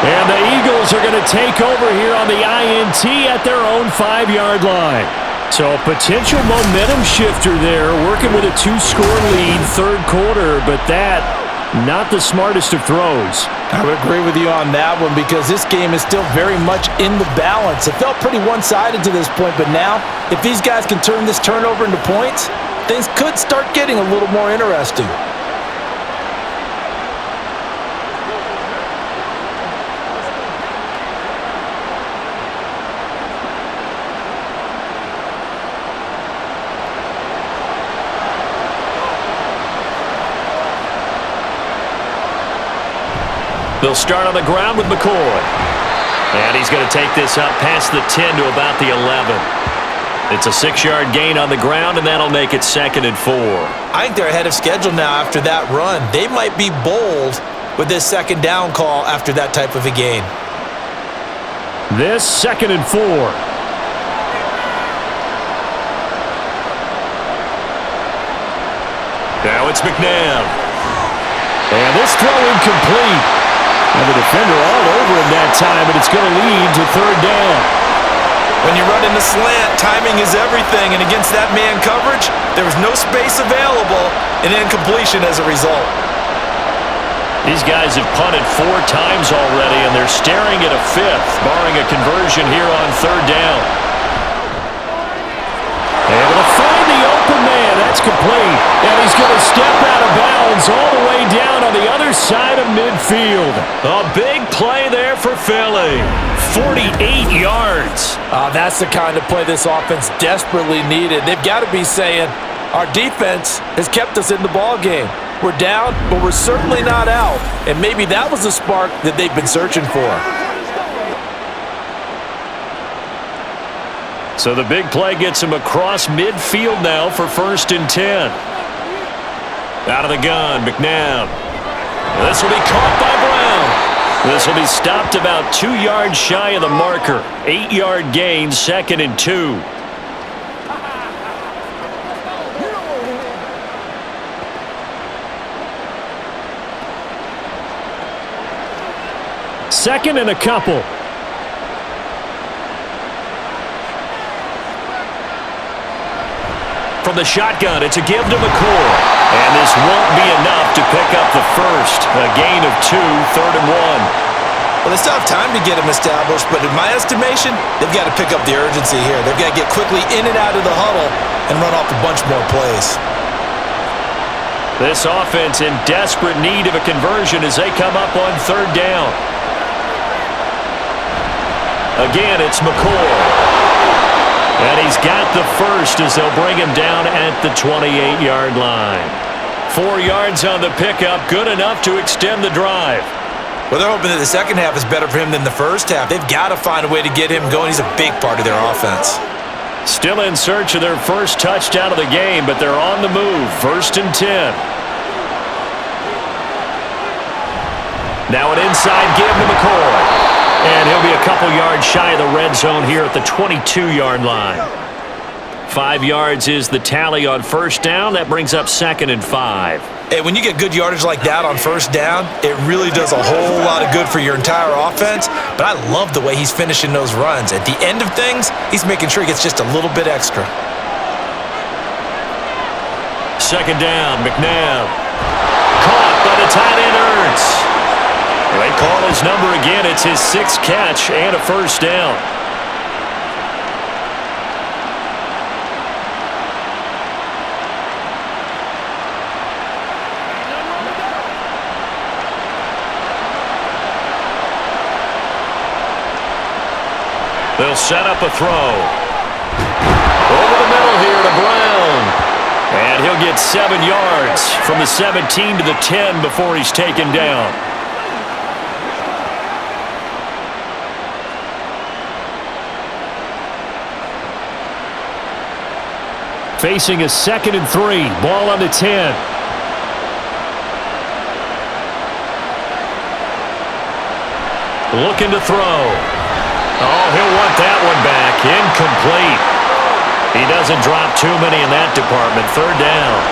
And the Eagles are going to take over here on the INT at their own 5-yard line. So a potential momentum shifter there, working with a 2-score lead, 3rd quarter, but that, not the smartest of throws. I would agree with you on that one because this game is still very much in the balance. It felt pretty one-sided to this point, but now, if these guys can turn this turnover into points, things could start getting a little more interesting. They'll start on the ground with McCoy. And he's going to take this up past the 10 to about the 11. It's a 6-yard gain on the ground, and that'll make it 2nd and 4. I think they're ahead of schedule now after that run. They might be bold with this 2nd down call after that type of a gain. This 2nd and 4. Now it's McNabb. And this throw incomplete. And the defender all over him that time, but it's going to lead to 3rd down. When you run in the slant, timing is everything, and against that man coverage, there was no space available, and incompletion as a result. These guys have punted 4 times already, and they're staring at a 5th, barring a conversion here on 3rd down. Able to find the open man. That's complete. And he's going to step out of bounds all the way down on the other side of midfield. A big play there for Philly. 48 yards. That's the kind of play this offense desperately needed. They've got to be saying, our defense has kept us in the ballgame. We're down, but we're certainly not out. And maybe that was the spark that they've been searching for. So the big play gets him across midfield now for 1st and 10. Out of the gun, McNabb. This will be caught by Brown. This will be stopped about 2 yards shy of the marker. 8-yard gain, 2nd and 2. Second and a couple. From the shotgun, it's a give to McCoy. And this won't be enough to pick up the first. A gain of 2, 3rd and 1. Well, they still have time to get him established, but in my estimation, they've got to pick up the urgency here. They've got to get quickly in and out of the huddle and run off a bunch more plays. This offense in desperate need of a conversion as they come up on 3rd down. Again, it's McCoy. And he's got the first as they'll bring him down at the 28-yard line. 4 yards on the pickup, good enough to extend the drive. Well, they're hoping that the second half is better for him than the first half. They've got to find a way to get him going. He's a big part of their offense. Still in search of their first touchdown of the game, but they're on the move. 1st and 10. Now an inside give to McCoy. And he'll be a couple yards shy of the red zone here at the 22-yard line. 5 yards is the tally on 1st down. That brings up 2nd and 5. Hey, when you get good yardage like that on 1st down, it really does a whole lot of good for your entire offense. But I love the way he's finishing those runs. At the end of things, he's making sure he gets just a little bit extra. 2nd down, McNabb. Caught by the tight end, Ertz. They call his number again. It's his 6th catch and a 1st down. They'll set up a throw. Over the middle here to Brown. And he'll get 7 yards from the 17 to the 10 before he's taken down. Facing a 2nd and 3. Ball on the 10. Looking to throw. Oh, he'll want that one back. Incomplete. He doesn't drop too many in that department. 3rd down.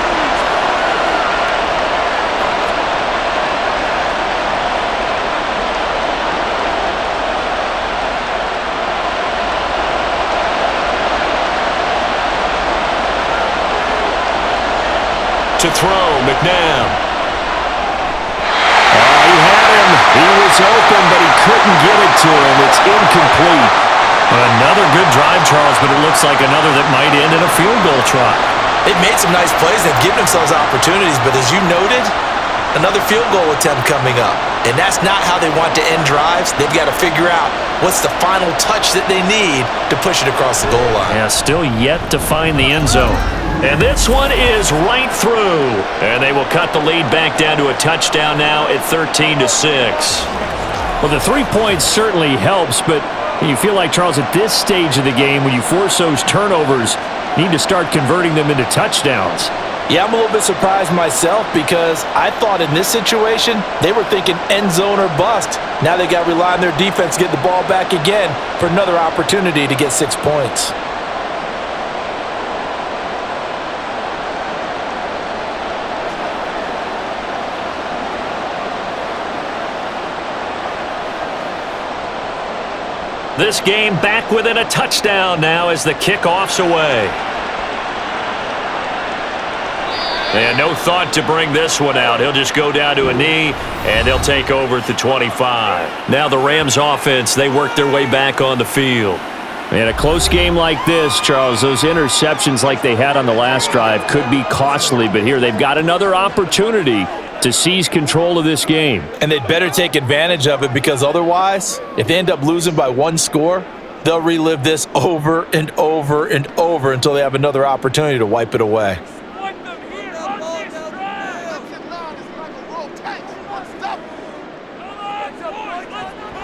To throw, McNabb. He had him. He was open, but he couldn't get it to him. It's incomplete. Another good drive, Charles, but it looks like another that might end in a field goal try. They've made some nice plays. They've given themselves opportunities, but as you noted, another field goal attempt coming up. And that's not how they want to end drives. They've got to figure out what's the final touch that they need to push it across the goal line. Yeah, still yet to find the end zone. And this one is right through. And they will cut the lead back down to a touchdown now at 13-6. Well, the 3 points certainly helps, but you feel like, Charles, at this stage of the game, when you force those turnovers, you need to start converting them into touchdowns. Yeah, I'm a little bit surprised myself because I thought in this situation, they were thinking end zone or bust. Now they got to rely on their defense to get the ball back again for another opportunity to get 6 points. This game back within a touchdown now as the kickoff's away. And no thought to bring this one out. He'll just go down to a knee, and he'll take over at the 25. Now the Rams offense, they work their way back on the field. In a close game like this, Charles, those interceptions like they had on the last drive could be costly, but here they've got another opportunity to seize control of this game. And they'd better take advantage of it because otherwise, if they end up losing by 1 score, they'll relive this over and over and over until they have another opportunity to wipe it away.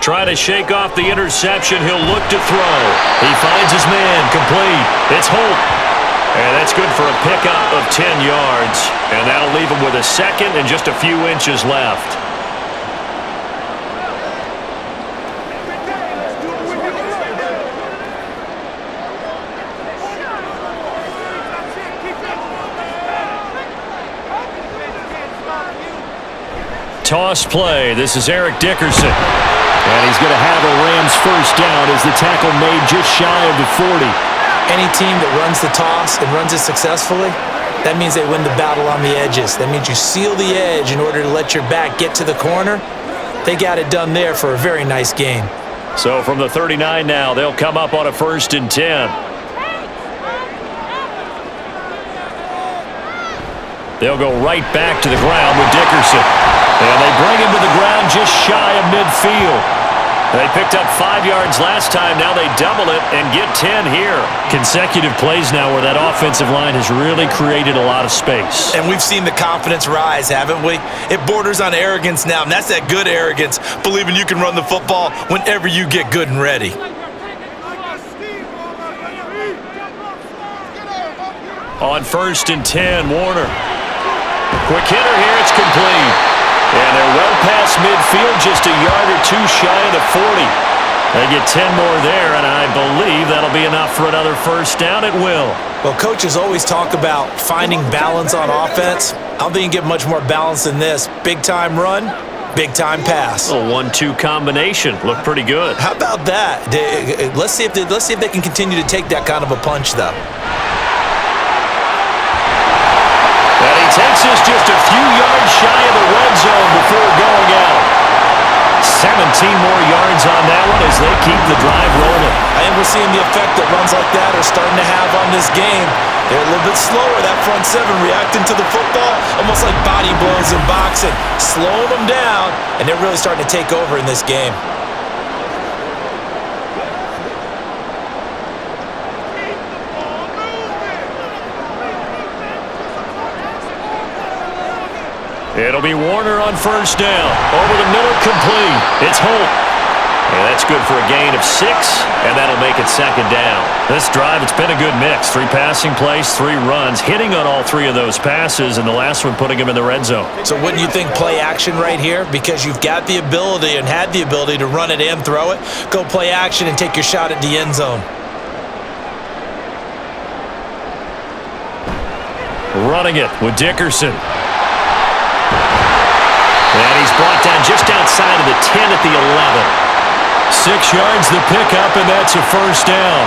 Trying to shake off the interception. He'll look to throw. He finds his man. Complete. It's Holt. And that's good for a pickup of 10 yards. And that'll leave him with a 2nd and just a few inches left. Toss play. This is Eric Dickerson. And he's going to have a Rams first down as the tackle made just shy of the 40. Any team that runs the toss and runs it successfully, that means they win the battle on the edges. That means you seal the edge in order to let your back get to the corner. They got it done there for a very nice game. So from the 39 now, they'll come up on a 1st and 10. They'll go right back to the ground with Dickerson. And they bring him to the ground just shy of midfield. They picked up 5 yards last time. Now they double it and get 10 here. Consecutive plays now where that offensive line has really created a lot of space. And we've seen the confidence rise, haven't we? It borders on arrogance now, and that's that good arrogance, believing you can run the football whenever you get good and ready. On 1st and 10, Warner. Quick hitter here, it's complete. And they're well past midfield, just a yard or two shy of the 40. They get 10 more there, and I believe that'll be enough for another first down. It will. Well, coaches always talk about finding balance on offense. I don't think you can get much more balance than this. Big-time run, big-time pass. A 1-2 combination. Looked pretty good. How about that? Let's see if they can continue to take that kind of a punch, though. And he takes us just a few yards shy of the red zone before going out. 17 more yards on that one as they keep the drive rolling. And we're seeing the effect that runs like that are starting to have on this game. They're a little bit slower, that front 7 reacting to the football, almost like body blows in boxing, slowing them down, and they're really starting to take over in this game. It'll be Warner on first down. Over the middle, complete. It's Holt. And that's good for a gain of 6, and that'll make it second down. This drive, it's been a good mix. 3 passing plays, 3 runs, hitting on all 3 of those passes, and the last one putting him in the red zone. So wouldn't you think play action right here? Because you've got the ability and had the ability to run it and throw it. Go play action and take your shot at the end zone. Running it with Dickerson. And he's brought down just outside of the 10 at the 11. 6 yards the pickup, and that's a first down.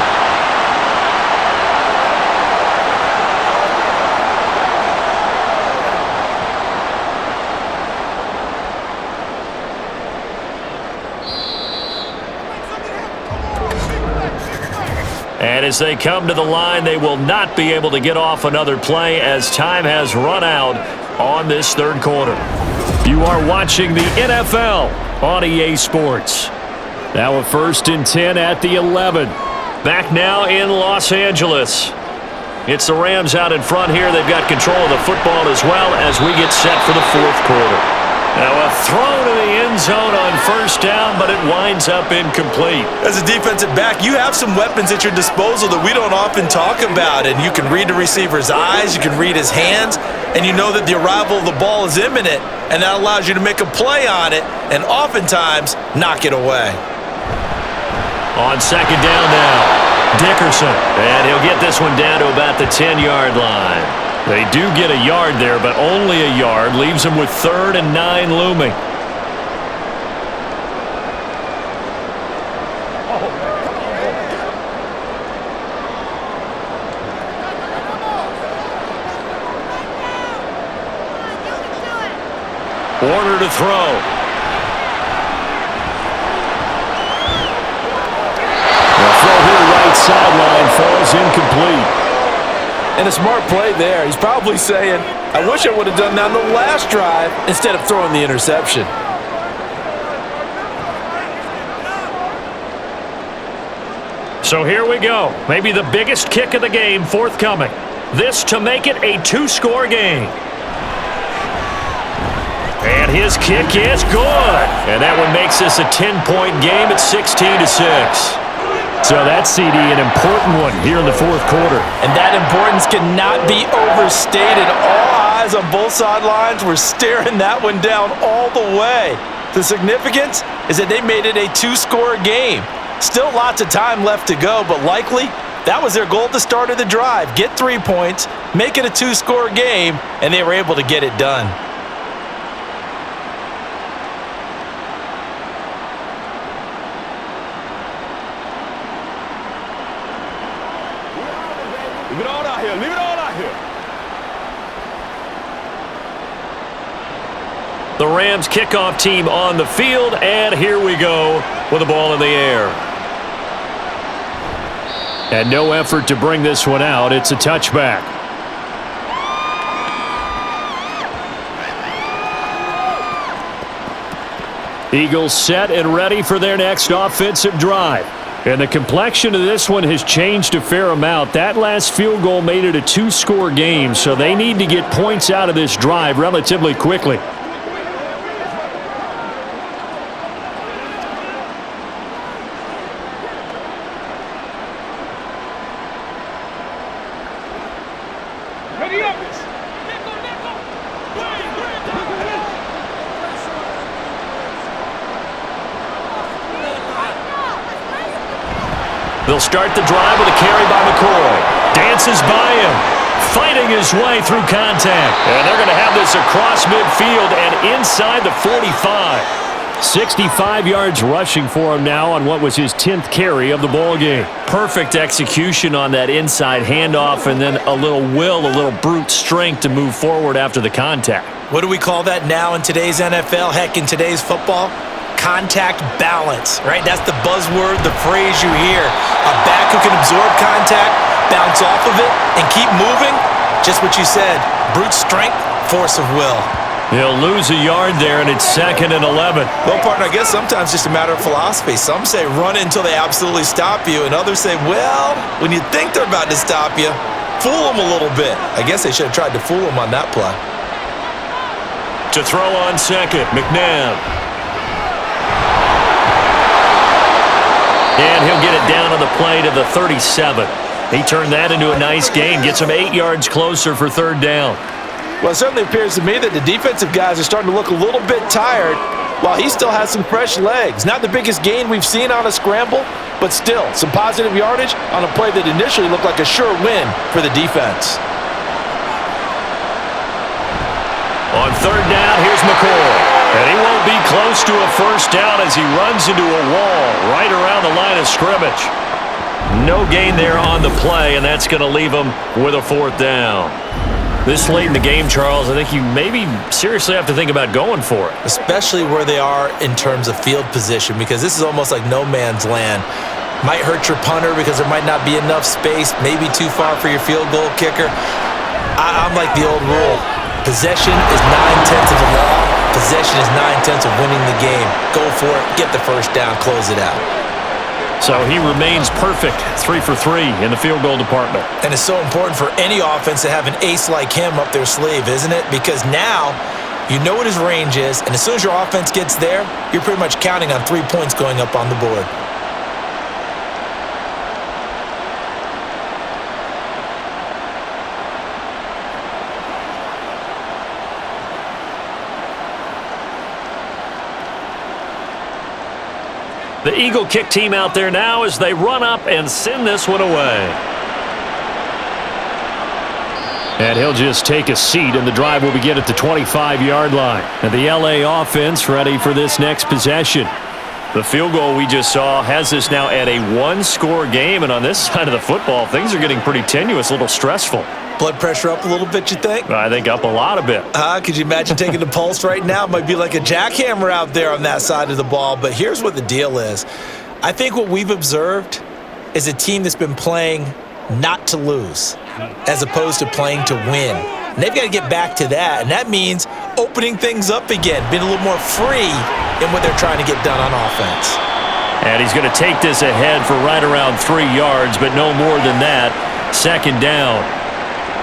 And as they come to the line, they will not be able to get off another play as time has run out on this third quarter. You are watching the NFL on EA Sports. Now a 1st and 10 at the 11. Back now in Los Angeles. It's the Rams out in front here. They've got control of the football as well as we get set for the fourth quarter. Now a throw to the end zone on first down, but it winds up incomplete. As a defensive back, you have some weapons at your disposal that we don't often talk about, and you can read the receiver's eyes, you can read his hands, and you know that the arrival of the ball is imminent, and that allows you to make a play on it and oftentimes knock it away. On second down now, Dickerson, and he'll get this one down to about the 10-yard line. They do get a yard there, but only a yard. Leaves them with 3rd and 9 looming. Warner to throw. The throw here right sideline falls incomplete. And a smart play there. He's probably saying, I wish I would have done that on the last drive instead of throwing the interception. So here we go. Maybe the biggest kick of the game forthcoming. This to make it a 2-score game. And his kick is good. And that one makes this a 10-point game at 16-6. So that CD, an important one here in the fourth quarter. And that importance cannot be overstated. All eyes on both sidelines were staring that one down all the way. The significance is that they made it a 2-score game. Still lots of time left to go, but likely that was their goal at the start of the drive. Get 3 points, make it a 2-score game, and they were able to get it done. Leave it all out here. Leave it all out here. The Rams kickoff team on the field, and here we go with the ball in the air. And no effort to bring this one out. It's a touchback. Eagles set and ready for their next offensive drive. And the complexion of this one has changed a fair amount. That last field goal made it a 2-score game, so they need to get points out of this drive relatively quickly. They'll start the drive with a carry by McCoy. Dances by him, fighting his way through contact. And they're going to have this across midfield and inside the 45. 65 yards rushing for him now on what was his 10th carry of the ball game. Perfect execution on that inside handoff, and then a little will, a little brute strength to move forward after the contact. What do we call that now in today's NFL? Heck, in today's football? Contact balance, right? That's the buzzword, the phrase you hear. A back who can absorb contact, bounce off of it, and keep moving. Just what you said, brute strength, force of will. He'll lose a yard there, and it's 2nd and 11. Well, partner, I guess sometimes just a matter of philosophy. Some say run until they absolutely stop you, and others say, well, when you think they're about to stop you, fool them a little bit. I guess they should have tried to fool them on that play. To throw on second, McNabb. And he'll get it down on the play to the 37. He turned that into a nice gain, gets him 8 yards closer for third down. Well, it certainly appears to me that the defensive guys are starting to look a little bit tired while he still has some fresh legs. Not the biggest gain we've seen on a scramble, but still some positive yardage on a play that initially looked like a sure win for the defense. On third down, here's McCoy. And he won't be close to a first down as he runs into a wall right around the line of scrimmage. No gain there on the play, and that's going to leave him with a fourth down. This late in the game, Charles, I think you maybe seriously have to think about going for it. Especially where they are in terms of field position, because this is almost like no man's land. Might hurt your punter because there might not be enough space, maybe too far for your field goal kicker. I'm like the old rule. Possession is 9/10 of the law. Possession is 9/10 of winning the game. Go for it, get the first down, close it out. So he remains perfect, 3 for 3 in the field goal department. And it's so important for any offense to have an ace like him up their sleeve, isn't it? Because now you know what his range is, and as soon as your offense gets there, you're pretty much counting on 3 points going up on the board. The Eagle kick team out there now as they run up and send this one away. And he'll just take a seat, and the drive will begin at the 25-yard line. And the LA offense ready for this next possession. The field goal we just saw has us now at a one-score game, and on this side of the football, things are getting pretty tenuous, a little stressful. Blood pressure up a little bit, you think? I think up a lot a bit. Could you imagine taking the pulse right now? It might be like a jackhammer out there on that side of the ball. But here's what the deal is. I think what we've observed is a team that's been playing not to lose as opposed to playing to win. And they've got to get back to that. And that means opening things up again, being a little more free in what they're trying to get done on offense. And he's going to take this ahead for right around 3 yards, but no more than that. Second down.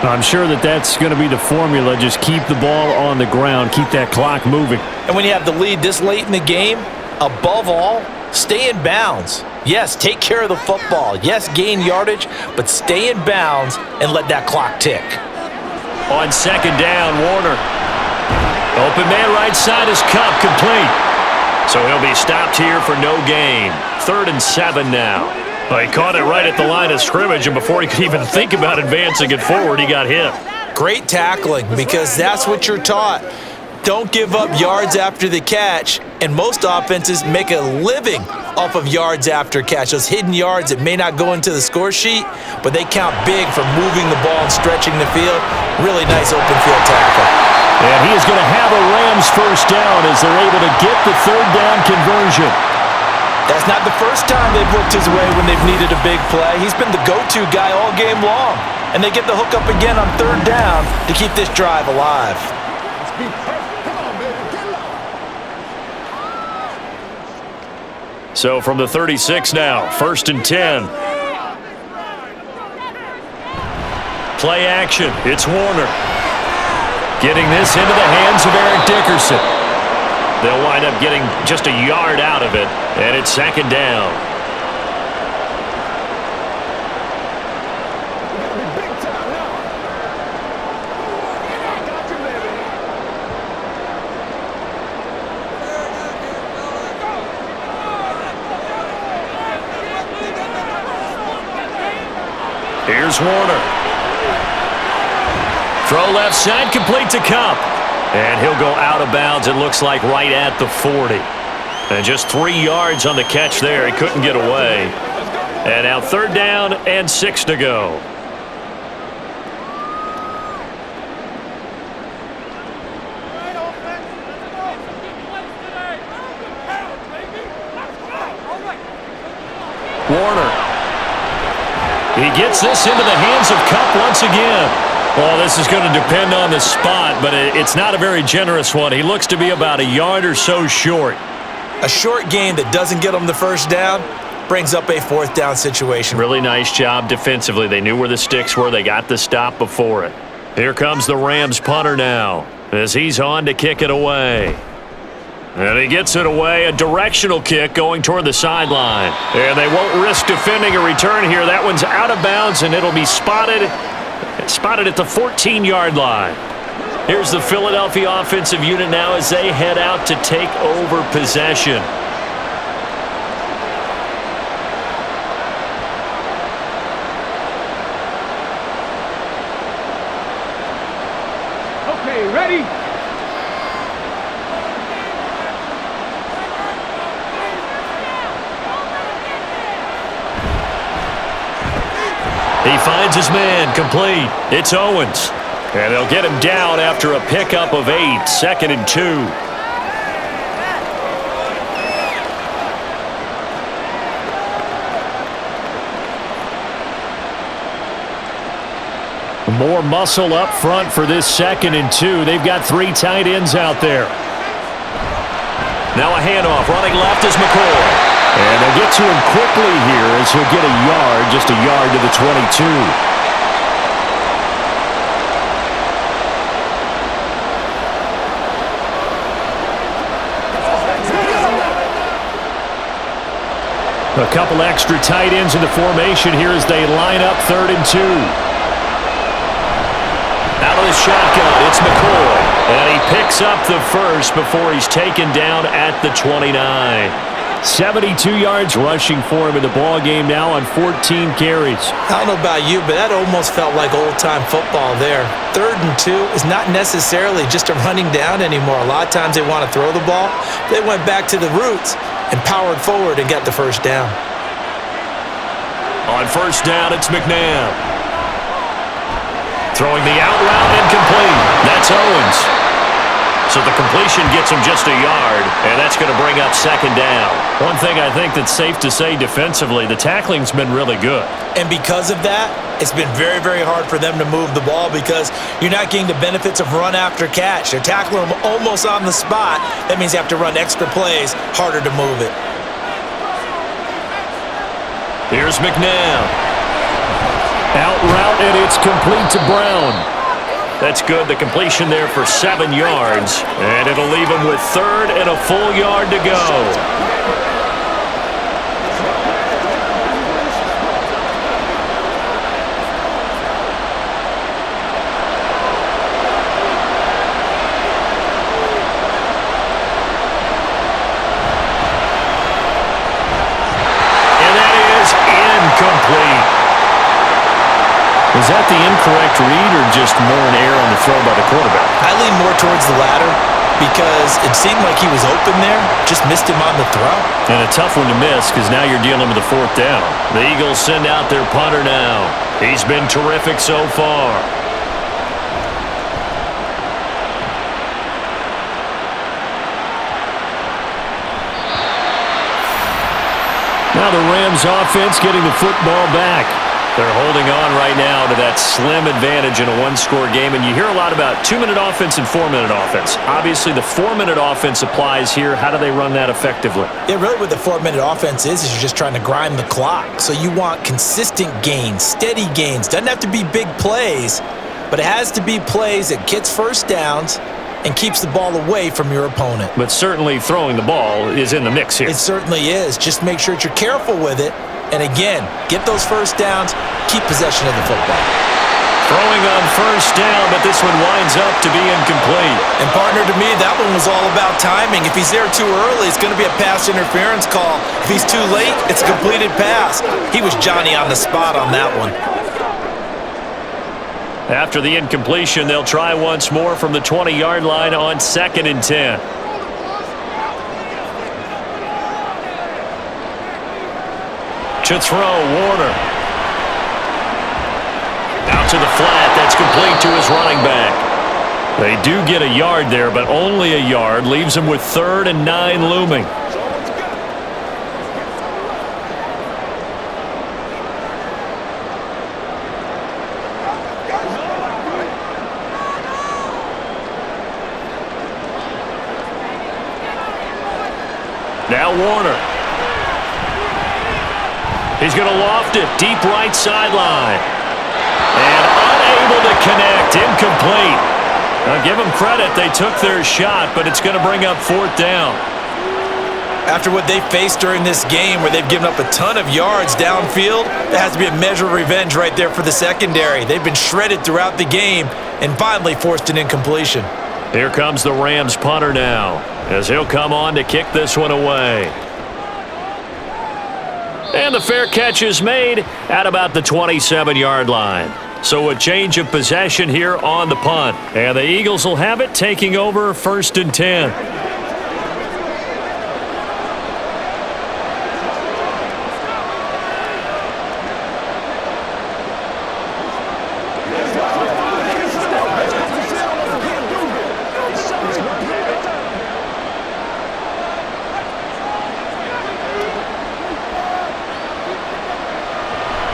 I'm sure that's going to be the formula. Just keep the ball on the ground. Keep that clock moving. And when you have the lead this late in the game, above all, stay in bounds. Yes, take care of the football. Yes, gain yardage, but stay in bounds and let that clock tick. On second down, Warner. Open man right side is Cup, complete. So he'll be stopped here for no gain. 3rd and 7 now. Well, he caught it right at the line of scrimmage, and before he could even think about advancing it forward, he got hit. Great tackling, because that's what you're taught. Don't give up yards after the catch, and most offenses make a living off of yards after catch. Those hidden yards that may not go into the score sheet, but they count big for moving the ball and stretching the field. Really nice open field tackle. And he is going to have a Rams first down as they're able to get the third down conversion. That's not the first time they've looked his way when they've needed a big play. He's been the go-to guy all game long. And they get the hook up again on third down to keep this drive alive. So from the 36 now, 1st and 10. Play action. It's Warner. Getting this into the hands of Eric Dickerson. They'll wind up getting just a yard out of it, and it's second down. Here's Warner. Throw left side, complete to Cup. And he'll go out of bounds, it looks like, right at the 40. And just 3 yards on the catch there. He couldn't get away. And now third down and 6 to go. Warner. He gets this into the hands of Cup once again. Well, this is going to depend on the spot, but it's not a very generous one. He looks to be about a yard or so short. A short gain that doesn't get him the first down brings up a fourth down situation. Really nice job defensively. They knew where the sticks were. They got the stop before it. Here comes the Rams punter now. as he's on to kick it away. And he gets it away, a directional kick going toward the sideline. And they won't risk defending a return here. That one's out of bounds, and it'll be spotted at the 14-yard line. Here's the Philadelphia offensive unit now as they head out to take over possession. Okay, ready? He finds his man, complete. It's Owens. And they'll get him down after a pickup of 8, 2nd and 2. More muscle up front for this 2nd and 2. They've got 3 tight ends out there. Now a handoff. Running left is McCoy. And they'll get to him quickly here as he'll get a yard, just a yard to the 22. A couple extra tight ends in the formation here as they line up 3rd and 2. Out of the shotgun, it's McCoy. And he picks up the first before he's taken down at the 29. 72 yards rushing for him in the ball game now on 14 carries. I don't know about you, but that almost felt like old-time football there. 3rd and 2 is not necessarily just a running down anymore. A lot of times they want to throw the ball. They went back to the roots and powered forward and got the first down. On 1st down, it's McNabb. Throwing the out route incomplete. That's Owens. So the completion gets him just a yard, and that's going to bring up 2nd down. One thing I think that's safe to say defensively, the tackling's been really good. And because of that, it's been very, very hard for them to move the ball because you're not getting the benefits of run after catch. They're tackling them almost on the spot. That means you have to run extra plays, harder to move it. Here's McNabb. Out route, and it's complete to Brown. That's good. The completion there for 7 yards. And it'll leave him with 3rd and a full yard to go. And that is incomplete. Was that the incorrect read or just more an error on the throw by the quarterback? I lean more towards the latter because it seemed like he was open there, just missed him on the throw. And a tough one to miss because now you're dealing with a 4th down. The Eagles send out their punter now. He's been terrific so far. Now the Rams offense getting the football back. They're holding on right now to that slim advantage in a 1-score game. And you hear a lot about 2-minute offense and 4-minute offense. Obviously, the 4-minute offense applies here. How do they run that effectively? Yeah, really what the 4-minute offense is you're just trying to grind the clock. So you want consistent gains, steady gains. Doesn't have to be big plays, but it has to be plays that gets first downs and keeps the ball away from your opponent. But certainly throwing the ball is in the mix here. It certainly is. Just make sure that you're careful with it. And again, get those first downs, keep possession of the football. Throwing on 1st down, but this one winds up to be incomplete. And partner, to me, that one was all about timing. If he's there too early, it's going to be a pass interference call. If he's too late, it's a completed pass. He was Johnny on the spot on that one. After the incompletion, they'll try once more from the 20-yard line on 2nd and 10. To throw, Warner. Out to the flat. That's complete to his running back. They do get a yard there, but only a yard. Leaves him with 3rd and 9 looming. Now Warner. He's going to loft it deep right sideline. And unable to connect. Incomplete. I'll give them credit. They took their shot, but it's going to bring up 4th down. After what they faced during this game where they've given up a ton of yards downfield, there has to be a measure of revenge right there for the secondary. They've been shredded throughout the game and finally forced an incompletion. Here comes the Rams punter now as he'll come on to kick this one away. And the fair catch is made at about the 27-yard line. So a change of possession here on the punt. And the Eagles will have it, taking over 1st and 10.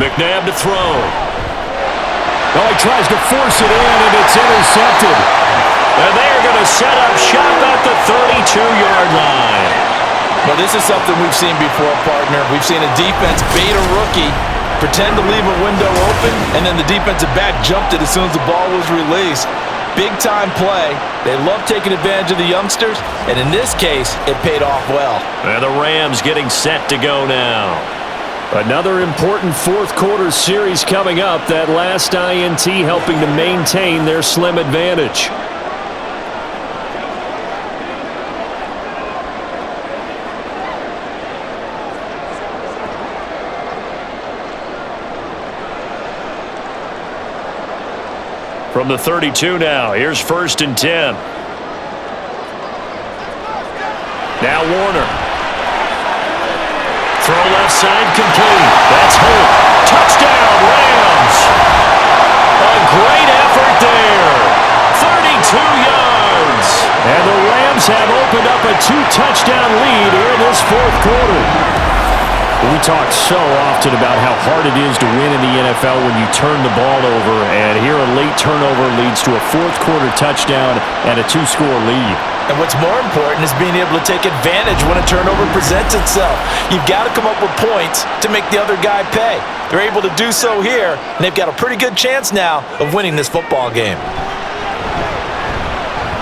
McNabb to throw. Oh, he tries to force it in, and it's intercepted. And they are going to set up shop at the 32-yard line. Well, this is something we've seen before, partner. We've seen a defense bait a rookie, pretend to leave a window open, and then the defensive back jumped it as soon as the ball was released. Big-time play. They love taking advantage of the youngsters, and in this case, it paid off well. And the Rams getting set to go now. Another important 4th quarter series coming up. That last INT helping to maintain their slim advantage. From the 32 now, here's 1st and 10. Now Warner. Throw left side complete. That's Holt. Touchdown, Rams. A great effort there. 32 yards. And the Rams have opened up a 2-touchdown lead here in this 4th quarter. We talk so often about how hard it is to win in the NFL when you turn the ball over, and here a late turnover leads to a 4th quarter touchdown and a 2-score lead. And what's more important is being able to take advantage when a turnover presents itself. You've got to come up with points to make the other guy pay. They're able to do so here, and they've got a pretty good chance now of winning this football game.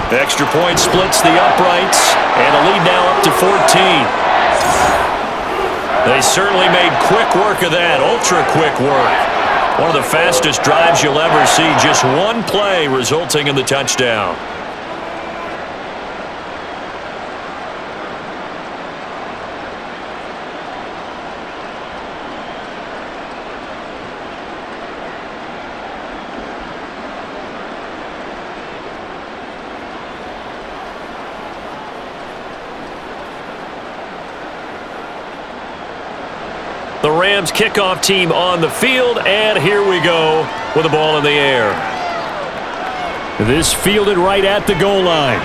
The extra point splits the uprights, and a lead now up to 14. They certainly made quick work of that, ultra-quick work. One of the fastest drives you'll ever see, just one play resulting in the touchdown. The Rams kickoff team on the field, and here we go with the ball in the air. This fielded right at the goal line.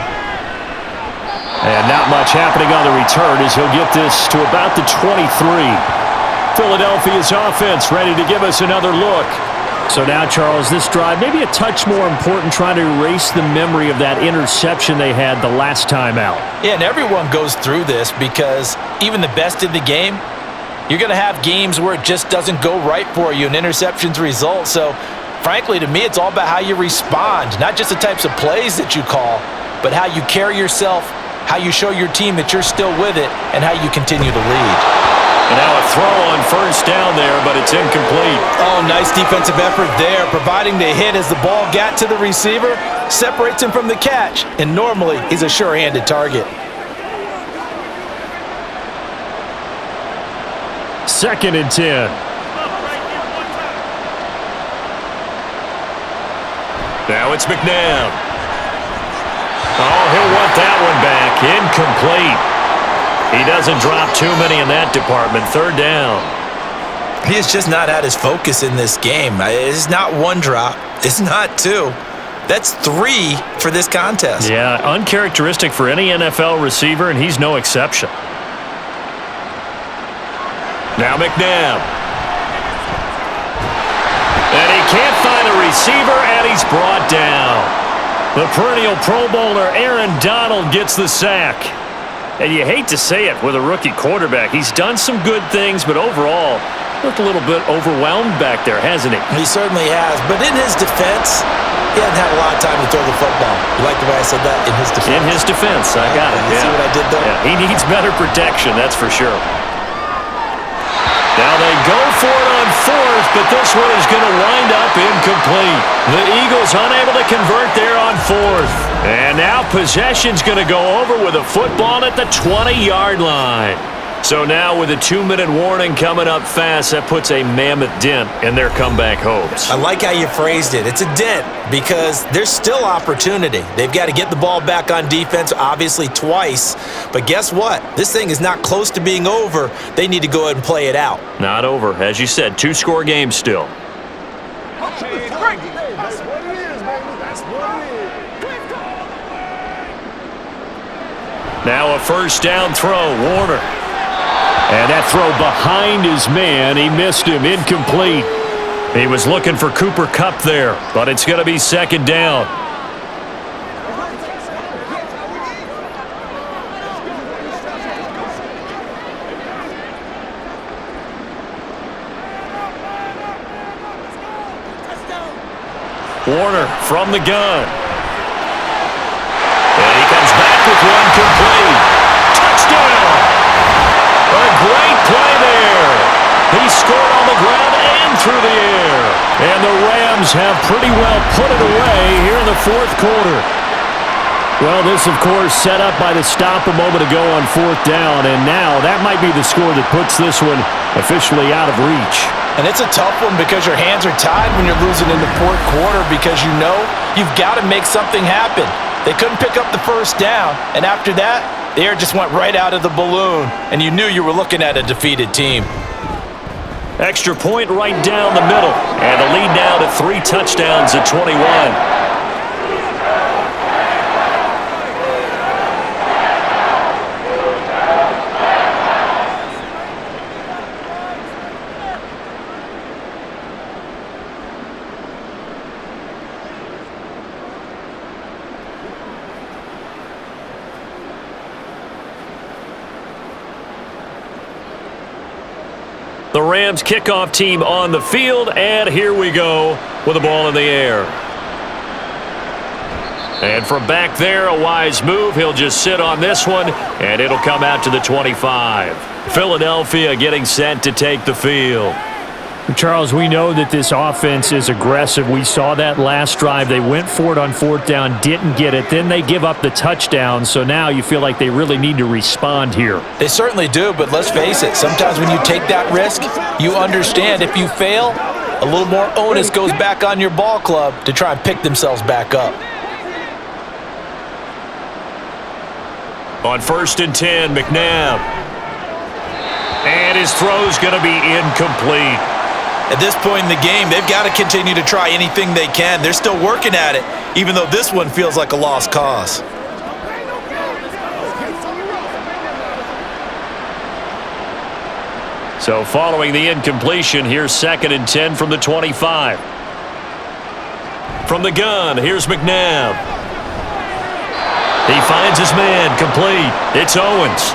And not much happening on the return as he'll get this to about the 23. Philadelphia's offense ready to give us another look. So now, Charles, this drive maybe a touch more important, trying to erase the memory of that interception they had the last time out. Yeah, and everyone goes through this because even the best in the game, you're going to have games where it just doesn't go right for you and interceptions result. So, frankly, to me, it's all about how you respond, not just the types of plays that you call, but how you carry yourself, how you show your team that you're still with it, and how you continue to lead. And now a throw on 1st down there, but it's incomplete. Oh, nice defensive effort there, providing the hit as the ball got to the receiver, separates him from the catch, and normally he's a sure-handed target. 2nd and 10. Now it's McNabb. Oh, he'll want that one back. Incomplete. He doesn't drop too many in that department. 3rd down. He has just not had his focus in this game. It's not one drop. It's not two. That's 3 for this contest. Yeah, uncharacteristic for any NFL receiver, and he's no exception. Now McNabb. And he can't find a receiver, and he's brought down. The perennial Pro Bowler Aaron Donald gets the sack. And you hate to say it with a rookie quarterback. He's done some good things, but overall, Looked a little bit overwhelmed back there, hasn't he? He certainly has. But in his defense, he hasn't had a lot of time to throw the football. You like the way I said that? In his defense. In his defense. I got it. You see what I did there? Yeah, he needs better protection, that's for sure. Now they go for it on fourth, but this one is going to wind up incomplete. The Eagles unable to convert there on fourth. And now possession's going to go over with a football at the 20-yard line. So now with a 2-minute warning coming up fast, that puts a mammoth dent in their comeback hopes. I like how you phrased it. It's a dent because there's still opportunity. They've got to get the ball back on defense, obviously twice. But guess what? This thing is not close to being over. They need to go ahead and play it out. Not over. As you said, 2-score game still. That's what it is, baby. That's what it is. Now a first down throw, Warner. And that throw behind his man, he missed him, incomplete. He was looking for Cooper Kupp there, but it's going to be second down. Warner from the gun. And he comes back with one complete. Touchdown! A great play there. He scored on the ground and through the air. And the Rams have pretty well put it away here in the fourth quarter. Well, this, of course, set up by the stop a moment ago on fourth down. And now that might be the score that puts this one officially out of reach. And it's a tough one because your hands are tied when you're losing in the fourth quarter because you know you've got to make something happen. They couldn't pick up the first down. And after that, the air just went right out of the balloon, and you knew you were looking at a defeated team. Extra point right down the middle. And the lead now to 3 touchdowns at 21. The Rams kickoff team on the field, and here we go with the ball in the air. And from back there, a wise move. He'll just sit on this one, and it'll come out to the 25. Philadelphia getting set to take the field. Charles, we know that this offense is aggressive. We saw that last drive. They went for it on fourth down, didn't get it. Then they give up the touchdown, so now you feel like they really need to respond here. They certainly do, but let's face it. Sometimes when you take that risk, you understand if you fail, a little more onus goes back on your ball club to try and pick themselves back up. On 1st and 10, McNabb. And his throw's going to be incomplete. At this point in the game, they've got to continue to try anything they can. They're still working at it, even though this one feels like a lost cause. So following the incompletion, here's 2nd and 10 from the 25. From the gun, here's McNabb. He finds his man, complete. It's Owens.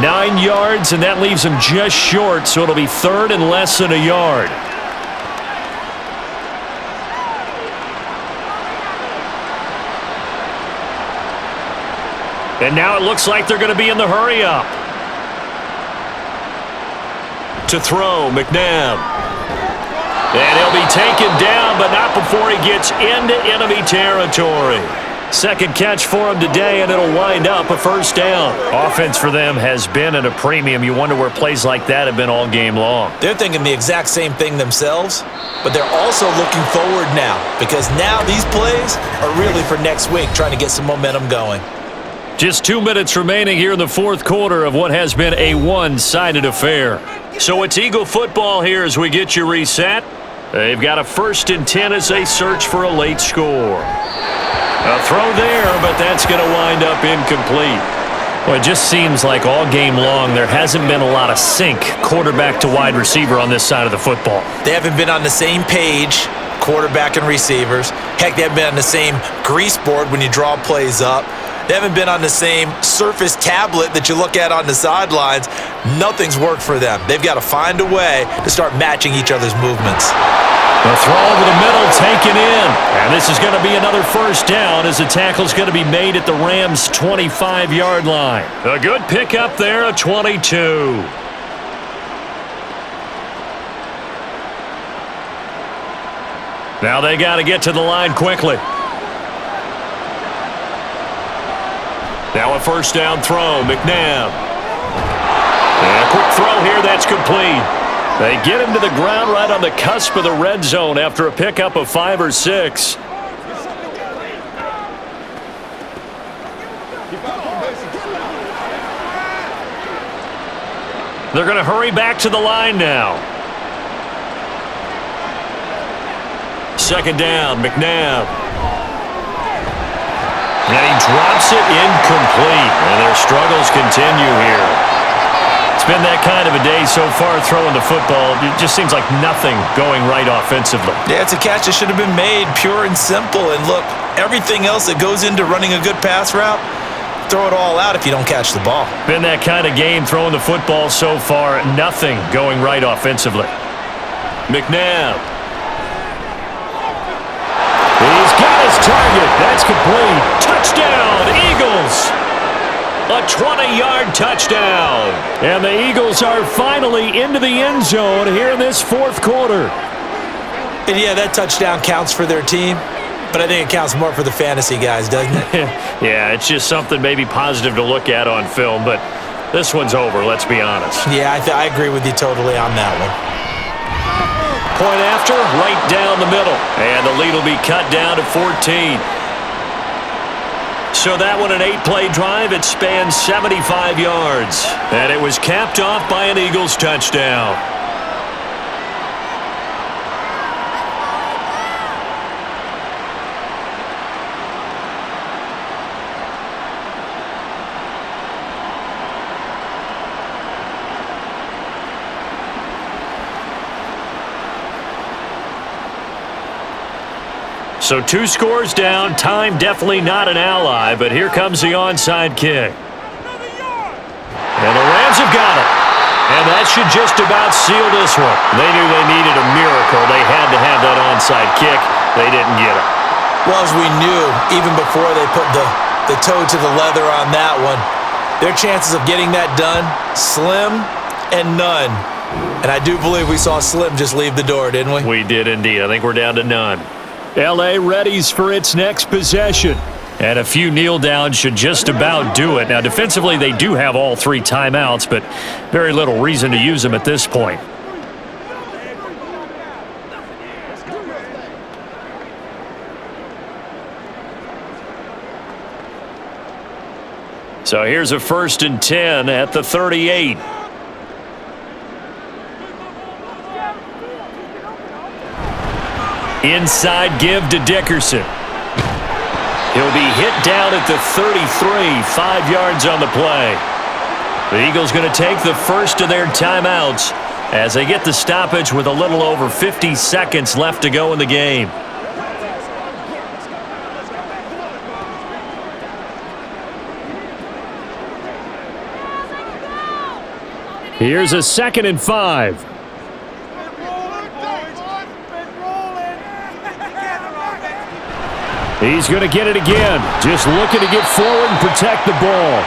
9 yards, and that leaves him just short, so it'll be 3rd and less than a yard. And now it looks like they're going to be in the hurry-up. To throw, McNabb. And he'll be taken down, but not before he gets into enemy territory. Second catch for him today, and it'll wind up a first down. Offense for them has been at a premium. You wonder where plays like that have been all game long. They're thinking the exact same thing themselves, but they're also looking forward now because now these plays are really for next week, trying to get some momentum going. Just 2 minutes remaining here in the fourth quarter of what has been a one-sided affair. So it's Eagle football here as we get you reset. They've got a 1st and 10 as they search for a late score. A throw there, but that's going to wind up incomplete. Well, it just seems like all game long there hasn't been a lot of sync quarterback to wide receiver on this side of the football. They haven't been on the same page, quarterback and receivers. Heck, they haven't been on the same grease board when you draw plays up. They haven't been on the same Surface tablet that you look at on the sidelines. Nothing's worked for them. They've got to find a way to start matching each other's movements. The throw over the middle taken in. And this is going to be another first down as the tackle's going to be made at the Rams' 25-yard line. A good pickup there, a 22. Now they got to get to the line quickly. Now a first down throw, McNabb. And a quick throw here, that's complete. They get him to the ground right on the cusp of the red zone after a pickup of 5 or 6. They're going to hurry back to the line now. Second down, McNabb. And he drops it incomplete. And their struggles continue here. It's been that kind of a day so far throwing the football. It just seems like nothing going right offensively. Yeah, it's a catch that should have been made, pure and simple. And look, everything else that goes into running a good pass route, throw it all out if you don't catch the ball. Been that kind of game throwing the football so far. Nothing going right offensively. McNabb. He's got his target. That's complete. Touchdown, Eagles. A 20-yard touchdown. And the Eagles are finally into the end zone here in this fourth quarter. And yeah, that touchdown counts for their team, but I think it counts more for the fantasy guys, doesn't it? Yeah, it's just something maybe positive to look at on film, but this one's over, let's be honest. Yeah, I agree with you totally on that one. Point after, right down the middle. And the lead will be cut down to 14. So that one, an 8-play drive. It spans 75 yards. And it was capped off by an Eagles touchdown. So 2 scores down. Time definitely not an ally, but here comes the onside kick. And the Rams have got it. And that should just about seal this one. They knew they needed a miracle. They had to have that onside kick. They didn't get it. Well, as we knew, even before they put the toe to the leather on that one, their chances of getting that done, slim and none. And I do believe we saw Slim just leave the door, didn't we? We did indeed. I think we're down to none. L.A. readies for its next possession. And a few kneel downs should just about do it. Now, defensively, they do have all 3 timeouts, but very little reason to use them at this point. So here's a 1st and 10 at the 38. Inside give to Dickerson. He'll be hit down at the 33, 5 yards on the play. The Eagles going to take the first of their timeouts as they get the stoppage with a little over 50 seconds left to go in the game. Here's a 2nd and 5. He's going to get it again. Just looking to get forward and protect the ball.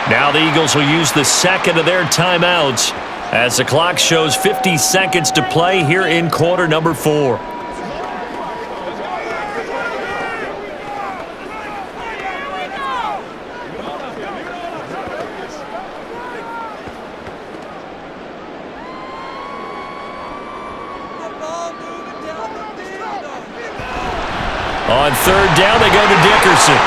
Now the Eagles will use the 2nd of their timeouts as the clock shows 50 seconds to play here in quarter number 4. On 3rd down, they go to Dickerson.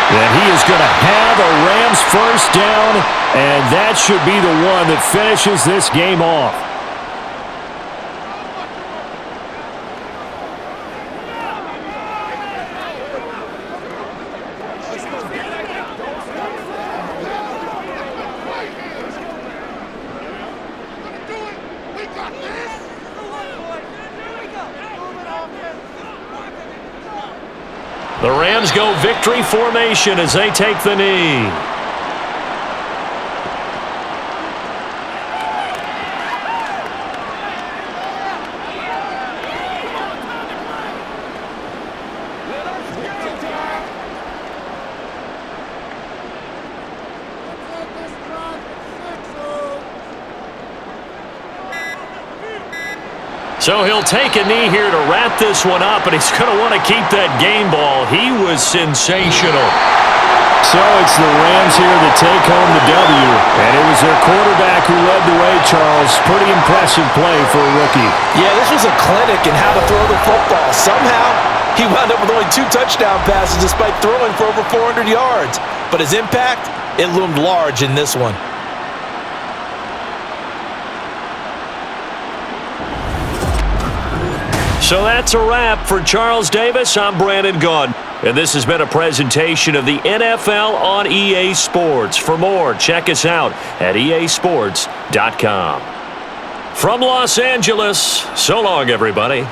And he is going to have a Rams first down, and that should be the one that finishes this game off. The Rams go victory formation as they take the knee. So he'll take a knee here to wrap this one up, and he's going to want to keep that game ball. He was sensational. So it's the Rams here to take home the W. And it was their quarterback who led the way, Charles. Pretty impressive play for a rookie. Yeah, this was a clinic in how to throw the football. Somehow, he wound up with only 2 touchdown passes despite throwing for over 400 yards. But his impact, it loomed large in this one. So that's a wrap for Charles Davis. I'm Brandon Gaudin, and this has been a presentation of the NFL on EA Sports. For more, check us out at easports.com. From Los Angeles, so long, everybody.